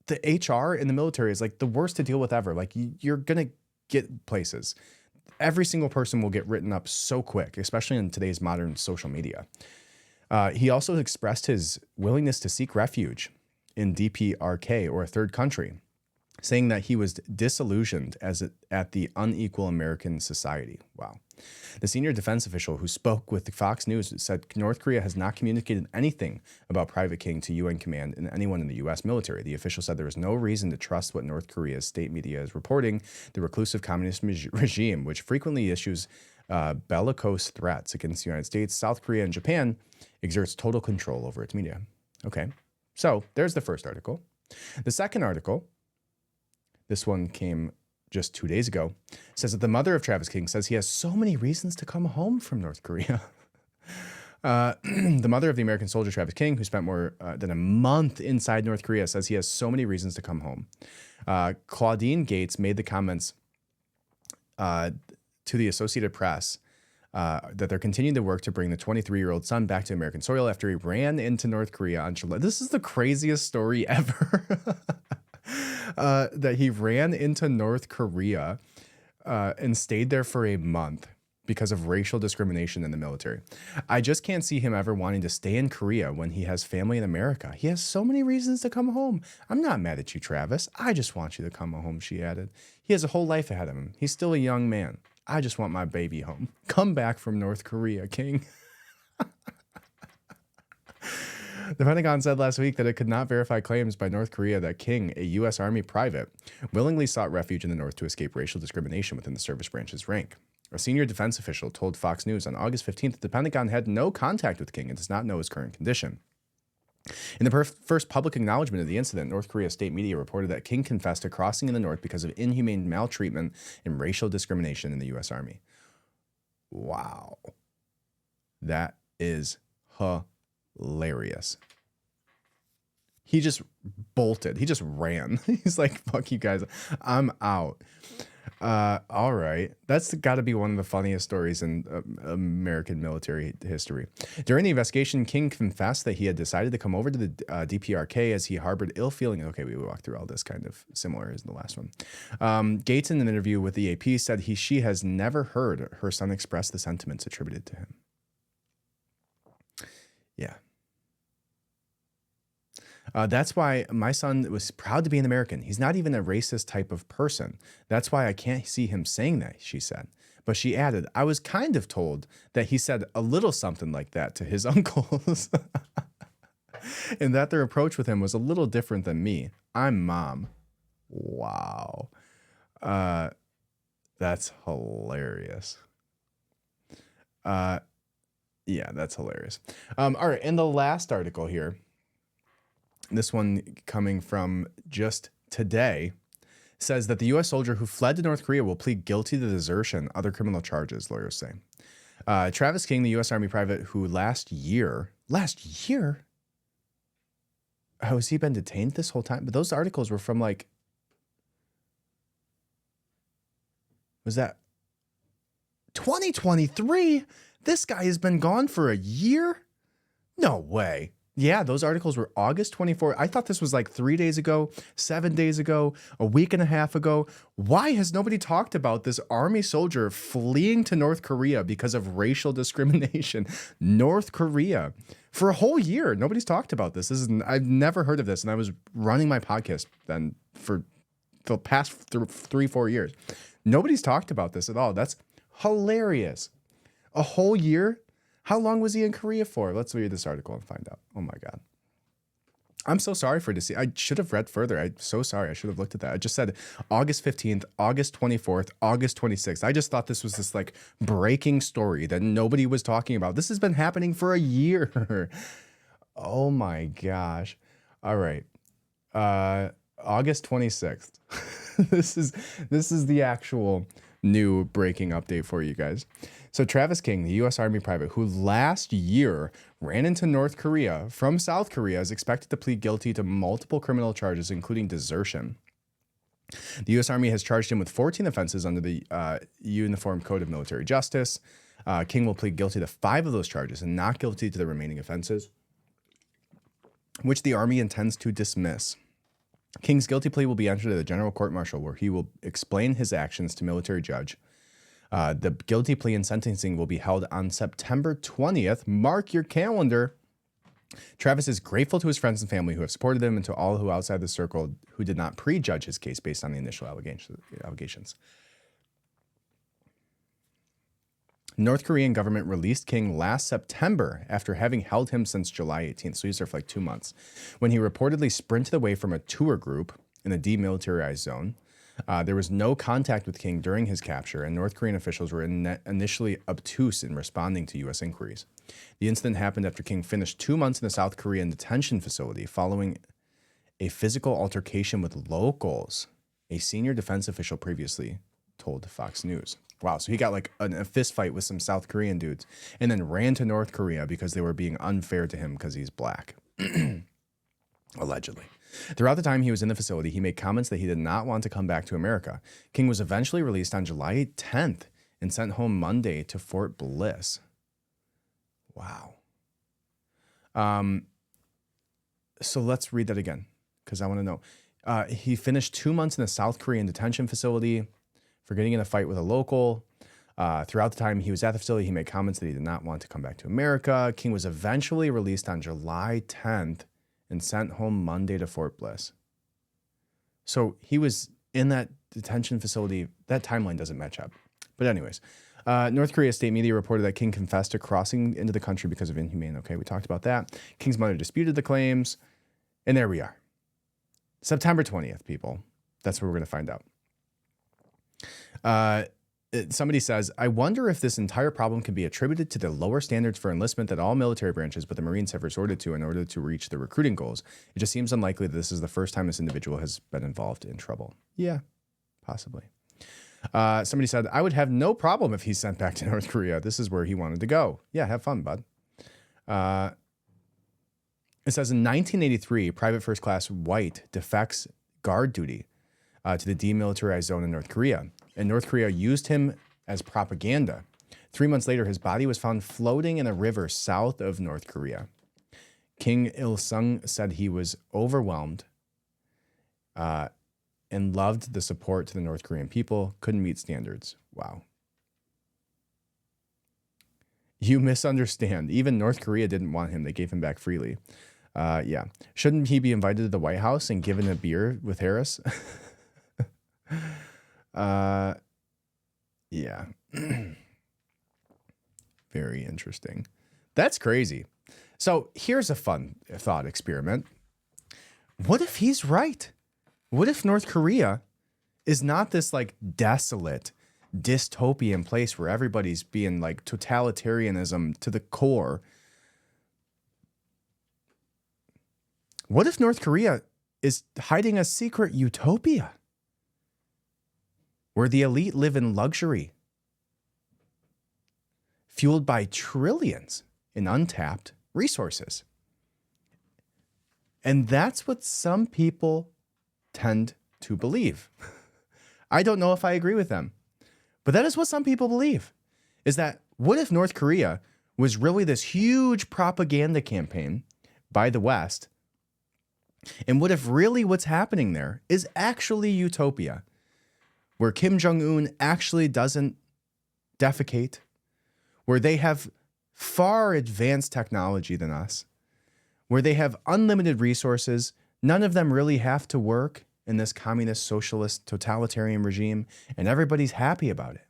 The HR in the military is like the worst to deal with ever. Like, you're going to get places. Every single person will get written up so quick, especially in today's modern social media. He also expressed his willingness to seek refuge in DPRK, or a third country, saying that he was disillusioned at the unequal American society. Wow. The senior defense official who spoke with Fox News said North Korea has not communicated anything about Private King to UN command and anyone in the U.S. military. The official said there is no reason to trust what North Korea's state media is reporting. The reclusive communist regime, which frequently issues bellicose threats against the United States, South Korea, and Japan, exerts total control over its media. Okay, so there's the first article. The second article, this one came just 2 days ago, says that the mother of Travis King says he has so many reasons to come home from North Korea. The mother of the American soldier Travis King, who spent more than a month inside North Korea, says he has so many reasons to come home. Claudine Gates made the comments to the Associated Press that they're continuing to work to bring the 23-year-old son back to American soil after he ran into North Korea on July. This is the craziest story ever. That he ran into North Korea and stayed there for a month because of racial discrimination in the military. I just can't see him ever wanting to stay in Korea when he has family in America. He has so many reasons to come home. I'm not mad at you, Travis. I just want you to come home, she added. He has a whole life ahead of him. He's still a young man. I just want my baby home. Come back from North Korea, King. The Pentagon said last week that it could not verify claims by North Korea that King, a U.S. Army private, willingly sought refuge in the North to escape racial discrimination within the service branch's rank. A senior defense official told Fox News on August 15th that the Pentagon had no contact with King and does not know his current condition. In the first public acknowledgement of the incident, North Korea state media reported that King confessed to crossing in the North because of inhumane maltreatment and racial discrimination in the U.S. Army. Wow. That is hilarious. He just bolted. He just ran. He's like, fuck you guys. I'm out. All right. That's got to be one of the funniest stories in American military history. During the investigation, King confessed that he had decided to come over to the DPRK as he harbored ill feeling. Okay, we walked through all this kind of similar as the last one. Gates, in an interview with the AP, said she has never heard her son express the sentiments attributed to him. Yeah. That's why my son was proud to be an American. He's not even a racist type of person. That's why I can't see him saying that, she said. But she added, I was kind of told that he said a little something like that to his uncles. And that their approach with him was a little different than me. I'm mom. Wow. That's hilarious. Yeah, that's hilarious. All right, and the last article here, this one coming from just today, says that the U.S. soldier who fled to North Korea will plead guilty to desertion, other criminal charges, lawyers say. Travis King, the U.S. Army private who last year, how has he been detained this whole time? But those articles were from like, was that 2023? This guy has been gone for a year? No way. Yeah, those articles were August 24th. I thought this was like 3 days ago, 7 days ago, a week and a half ago. Why has nobody talked about this Army soldier fleeing to North Korea because of racial discrimination? North Korea. For a whole year, nobody's talked about this. I've never heard of this, and I was running my podcast then for the past 3-4 years. Nobody's talked about this at all. That's hilarious. A whole year? How long was he in Korea for? Let's read this article and find out. Oh my God. I'm so sorry for this. I should have read further. I'm so sorry. I should have looked at that. I just said August 15th, August 24th, August 26th. I just thought this was this like breaking story that nobody was talking about. This has been happening for a year. Oh my gosh. All right. August 26th. This is the actual new breaking update for you guys. So Travis King, the U.S. Army private who last year ran into North Korea from South Korea, is expected to plead guilty to multiple criminal charges, including desertion. The U.S. Army has charged him with 14 offenses under the Uniform Code of Military Justice. King will plead guilty to 5 of those charges and not guilty to the remaining offenses, which the Army intends to dismiss. King's guilty plea will be entered at the General Court-Martial, where he will explain his actions to military judge. The guilty plea and sentencing will be held on September 20th. Mark your calendar. Travis is grateful to his friends and family who have supported him and to all who outside the circle who did not prejudge his case based on the initial allegations. North Korean government released King last September after having held him since July 18th. So he's there for like 2 months, when he reportedly sprinted away from a tour group in a demilitarized zone. There was no contact with King during his capture, and North Korean officials were initially obtuse in responding to U.S. inquiries. The incident happened after King finished 2 months in a South Korean detention facility following a physical altercation with locals, a senior defense official previously told Fox News. Wow, so he got like a fist fight with some South Korean dudes and then ran to North Korea because they were being unfair to him because he's black. Allegedly. Throughout the time he was in the facility, he made comments that he did not want to come back to America. King was eventually released on July 10th and sent home Monday to Fort Bliss. Wow. So let's read that again because I want to know. He finished 2 months in a South Korean detention facility for getting in a fight with a local. Throughout the time he was at the facility, he made comments that he did not want to come back to America. King was eventually released on July 10th and sent home Monday to Fort Bliss. So he was in that detention facility. That timeline doesn't match up. But anyways, North Korea state media reported that King confessed to crossing into the country because of inhumane. Okay, we talked about that. King's mother disputed the claims. And there we are. September 20th, people. That's where we're going to find out. Somebody says, I wonder if this entire problem can be attributed to the lower standards for enlistment that all military branches but the Marines have resorted to in order to reach their recruiting goals. It just seems unlikely that this is the first time this individual has been involved in trouble. Yeah, possibly. Somebody said, I would have no problem if he's sent back to North Korea. This is where he wanted to go. Yeah, have fun, bud. It says in 1983, Private First Class White defects guard duty to the demilitarized zone in North Korea. And North Korea used him as propaganda. 3 months later, his body was found floating in a river south of North Korea. King Il-sung said he was overwhelmed and loved the support to the North Korean people, couldn't meet standards. Wow. You misunderstand. Even North Korea didn't want him. They gave him back freely. Yeah. Shouldn't he be invited to the White House and given a beer with Harris? Yeah. Very interesting. That's crazy. So here's a fun thought experiment. What if he's right? What if North Korea is not this like desolate, dystopian place where everybody's being like totalitarianism to the core? What if North Korea is hiding a secret utopia where the elite live in luxury, fueled by trillions in untapped resources? And that's what some people tend to believe. I don't know if I agree with them, but that is what some people believe, is that what if North Korea was really this huge propaganda campaign by the West? And what if really what's happening there is actually utopia, where Kim Jong-un actually doesn't defecate, where they have far advanced technology than us, where they have unlimited resources, none of them really have to work in this communist, socialist, totalitarian regime, and everybody's happy about it?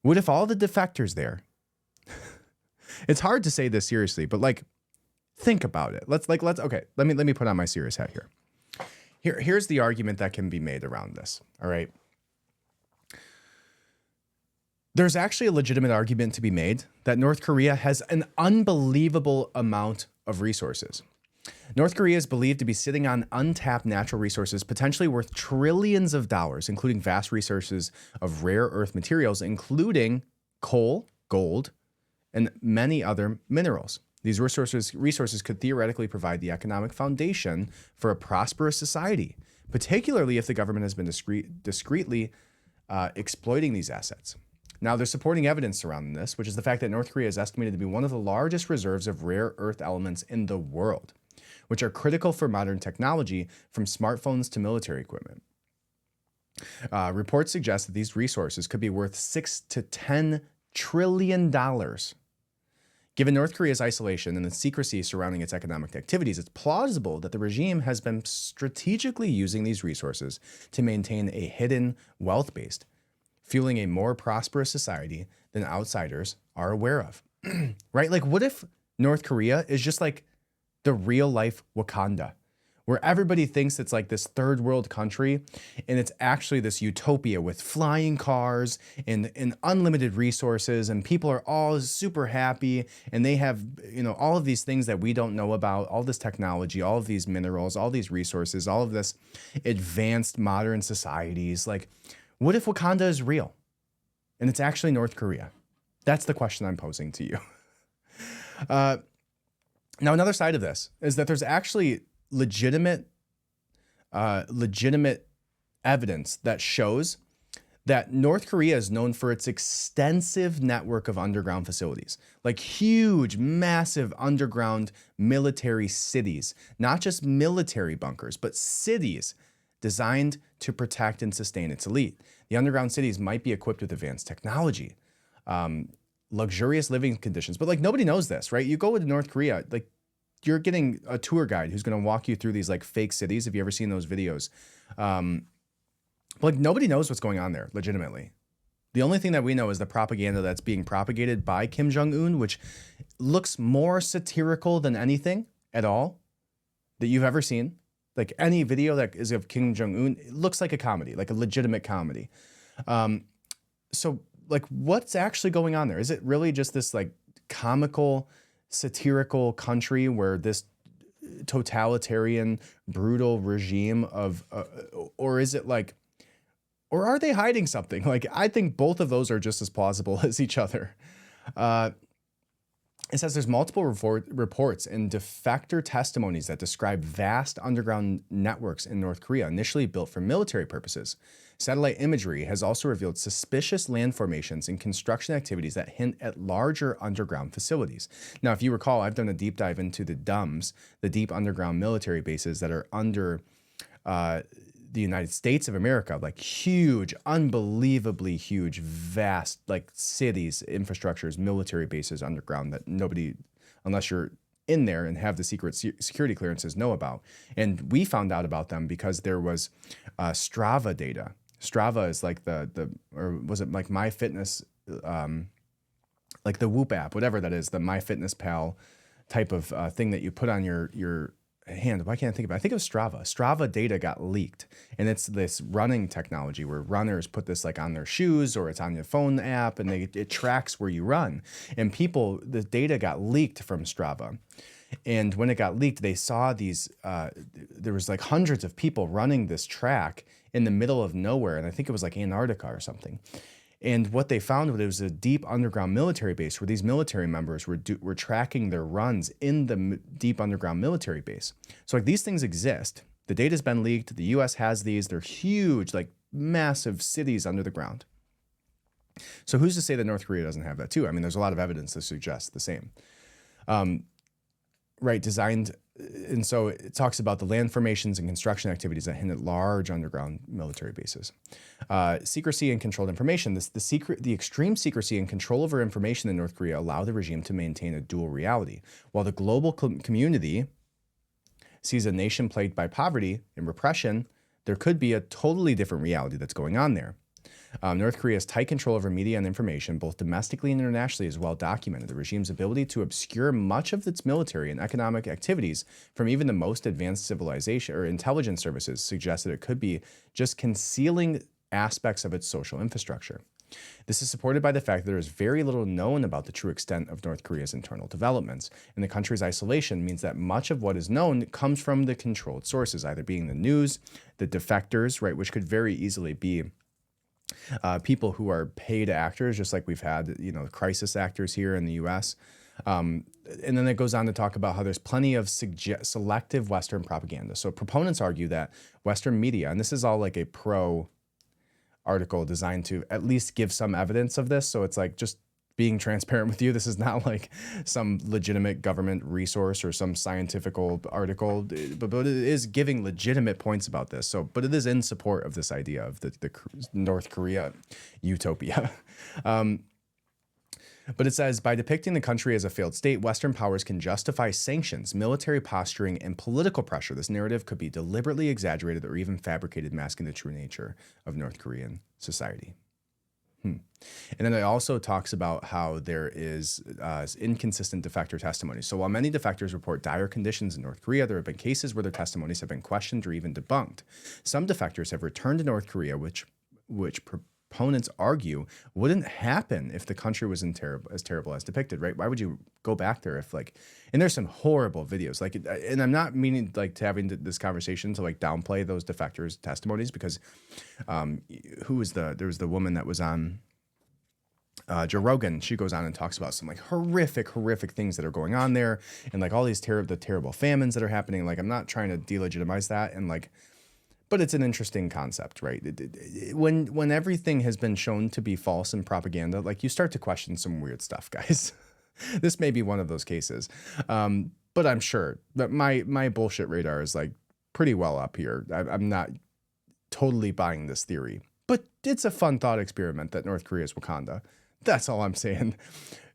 What if all the defectors there? It's hard to say this seriously, but like, think about it. Okay, let me put on my serious hat here. Here's the argument that can be made around this. All right. There's actually a legitimate argument to be made that North Korea has an unbelievable amount of resources. North Korea is believed to be sitting on untapped natural resources, potentially worth trillions of dollars, including vast resources of rare earth materials, including coal, gold, and many other minerals. These resources could theoretically provide the economic foundation for a prosperous society, particularly if the government has been discreetly exploiting these assets. Now, there's supporting evidence surrounding this, which is the fact that North Korea is estimated to be one of the largest reserves of rare earth elements in the world, which are critical for modern technology, from smartphones to military equipment. Reports suggest that these resources could be worth $6 to $10 trillion. Given North Korea's isolation and the secrecy surrounding its economic activities, it's plausible that the regime has been strategically using these resources to maintain a hidden wealth base, fueling a more prosperous society than outsiders are aware of. Right? Like, what if North Korea is just like the real life Wakanda, where everybody thinks it's like this third world country, and it's actually this utopia with flying cars and unlimited resources, and people are all super happy, and they have, you know, all of these things that we don't know about, all this technology, all of these minerals, all these resources, all of this advanced modern societies. Like, what if Wakanda is real and it's actually North Korea? That's the question I'm posing to you. Now, another side of this is that there's actually legitimate evidence that shows that North Korea is known for its extensive network of underground facilities, like huge, massive underground military cities, not just military bunkers, but cities designed to protect and sustain its elite. The underground cities might be equipped with advanced technology, luxurious living conditions, but like nobody knows this, right? You go to North Korea, like you're getting a tour guide who's going to walk you through these like fake cities. Have you ever seen those videos? Like nobody knows what's going on there legitimately. The only thing that we know is the propaganda that's being propagated by Kim Jong-un, which looks more satirical than anything at all that you've ever seen. Like any video that is of Kim Jong-un, it looks like a comedy, like a legitimate comedy. So like what's actually going on there? Is it really just this like comical, satirical country where this totalitarian, brutal regime of, or is it like, or are they hiding something? Like, I think both of those are just as plausible as each other. It says there's multiple reports and defector testimonies that describe vast underground networks in North Korea, initially built for military purposes. Satellite imagery has also revealed suspicious land formations and construction activities that hint at larger underground facilities. Now, if you recall, I've done a deep dive into the DUMBs, the deep underground military bases that are under the United States of America, like huge, unbelievably huge, vast, like cities, infrastructures, military bases underground that nobody, unless you're in there and have the secret security clearances, know about. And we found out about them because there was Strava data. Strava is like or was it like MyFitness, like the Whoop app, whatever that is, the MyFitnessPal type of thing that you put on your hand. Why can't I think of it? I think it was Strava. Strava data got leaked, and it's this running technology where runners put this like on their shoes or it's on your phone app, and it tracks where you run. And the data got leaked from Strava. And when it got leaked, they saw these, there was like hundreds of people running this track in the middle of nowhere. And I think it was like Antarctica or something. And what they found was it was a deep underground military base where these military members were tracking their runs in the deep underground military base. So like these things exist. The data's been leaked. The US has these. They're huge, like massive cities under the ground. So who's to say that North Korea doesn't have that too? I mean, there's a lot of evidence to suggest the same. Right, designed, and so it talks about the land formations and construction activities that hint at large underground military bases. Secrecy and controlled information. The extreme secrecy and control over information in North Korea allow the regime to maintain a dual reality. While the global community sees a nation plagued by poverty and repression, there could be a totally different reality that's going on there. North Korea's tight control over media and information, both domestically and internationally, is well documented. The regime's ability to obscure much of its military and economic activities from even the most advanced civilization or intelligence services suggests that it could be just concealing aspects of its social infrastructure. This is supported by the fact that there is very little known about the true extent of North Korea's internal developments, and the country's isolation means that much of what is known comes from the controlled sources, either being the news, the defectors, right, which could very easily be people who are paid actors, just like we've had, crisis actors here in the U.S. And then it goes on to talk about how there's plenty of selective Western propaganda. So proponents argue that Western media, and this is all like a pro article designed to at least give some evidence of this. So it's like just being transparent with you. This is not like some legitimate government resource or some scientific article, but it is giving legitimate points about this. So, but it is in support of this idea of the North Korea utopia. But it says, by depicting the country as a failed state, Western powers can justify sanctions, military posturing, and political pressure. This narrative could be deliberately exaggerated or even fabricated, masking the true nature of North Korean society. And then it also talks about how there is inconsistent defector testimony. So while many defectors report dire conditions in North Korea, there have been cases where their testimonies have been questioned or even debunked. Some defectors have returned to North Korea, which proponents argue wouldn't happen if the country was as terrible as depicted, right? Why would you go back there if and there's some horrible videos, and I'm not meaning to having this conversation to downplay those defectors' testimonies, because there was the woman that was on Joe Rogan. She goes on and talks about some horrific things that are going on there, and all these terrible famines that are happening. I'm not trying to delegitimize that, and but it's an interesting concept, right? When everything has been shown to be false and propaganda, you start to question some weird stuff, guys. This may be one of those cases, but I'm sure that my bullshit radar is pretty well up here. I'm not totally buying this theory, but it's a fun thought experiment that North Korea is Wakanda. That's all I'm saying.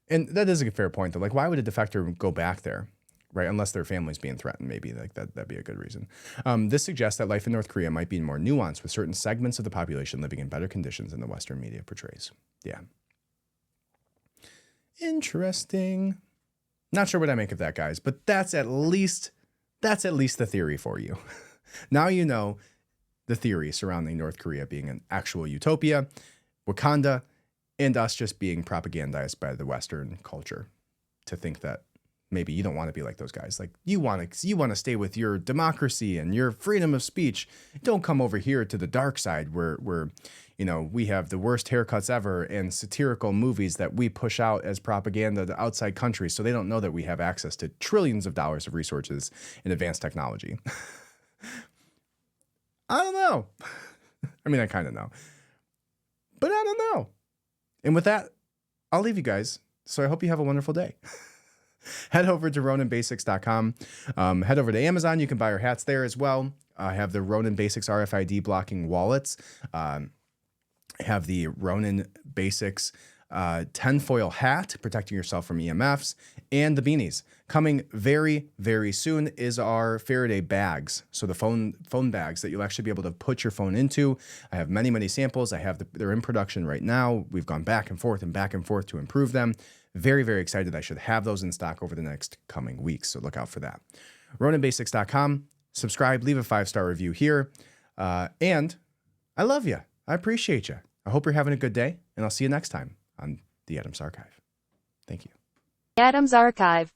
And that is a fair point, though. Why would a defector go back there? Right, unless their family's being threatened, maybe that'd be a good reason. This suggests that life in North Korea might be more nuanced, with certain segments of the population living in better conditions than the Western media portrays. Yeah. Interesting. Not sure what I make of that, guys, but that's at least the theory for you. Now you know the theory surrounding North Korea being an actual utopia, Wakanda, and us just being propagandized by the Western culture to think that maybe you don't want to be like those guys. Like you want to stay with your democracy and your freedom of speech. Don't come over here to the dark side where we have the worst haircuts ever and satirical movies that we push out as propaganda to outside countries so they don't know that we have access to trillions of dollars of resources in advanced technology. I don't know. I mean, I kind of know. But I don't know. And with that, I'll leave you guys. So I hope you have a wonderful day. Head over to RoninBasics.com. Head over to Amazon. You can buy our hats there as well. I have the Ronin Basics RFID blocking wallets. I have the Ronin Basics tinfoil hat, protecting yourself from EMFs, and the beanies. Coming very, very soon is our Faraday bags. So the phone bags that you'll actually be able to put your phone into. I have many, many samples. They're in production right now. We've gone back and forth to improve them. Very, very excited. I should have those in stock over the next coming weeks, so look out for that. RoninBasics.com. Subscribe, leave a 5-star review here. And I love you. I appreciate you. I hope you're having a good day, and I'll see you next time on The Adams Archive. Thank you. Adams Archive.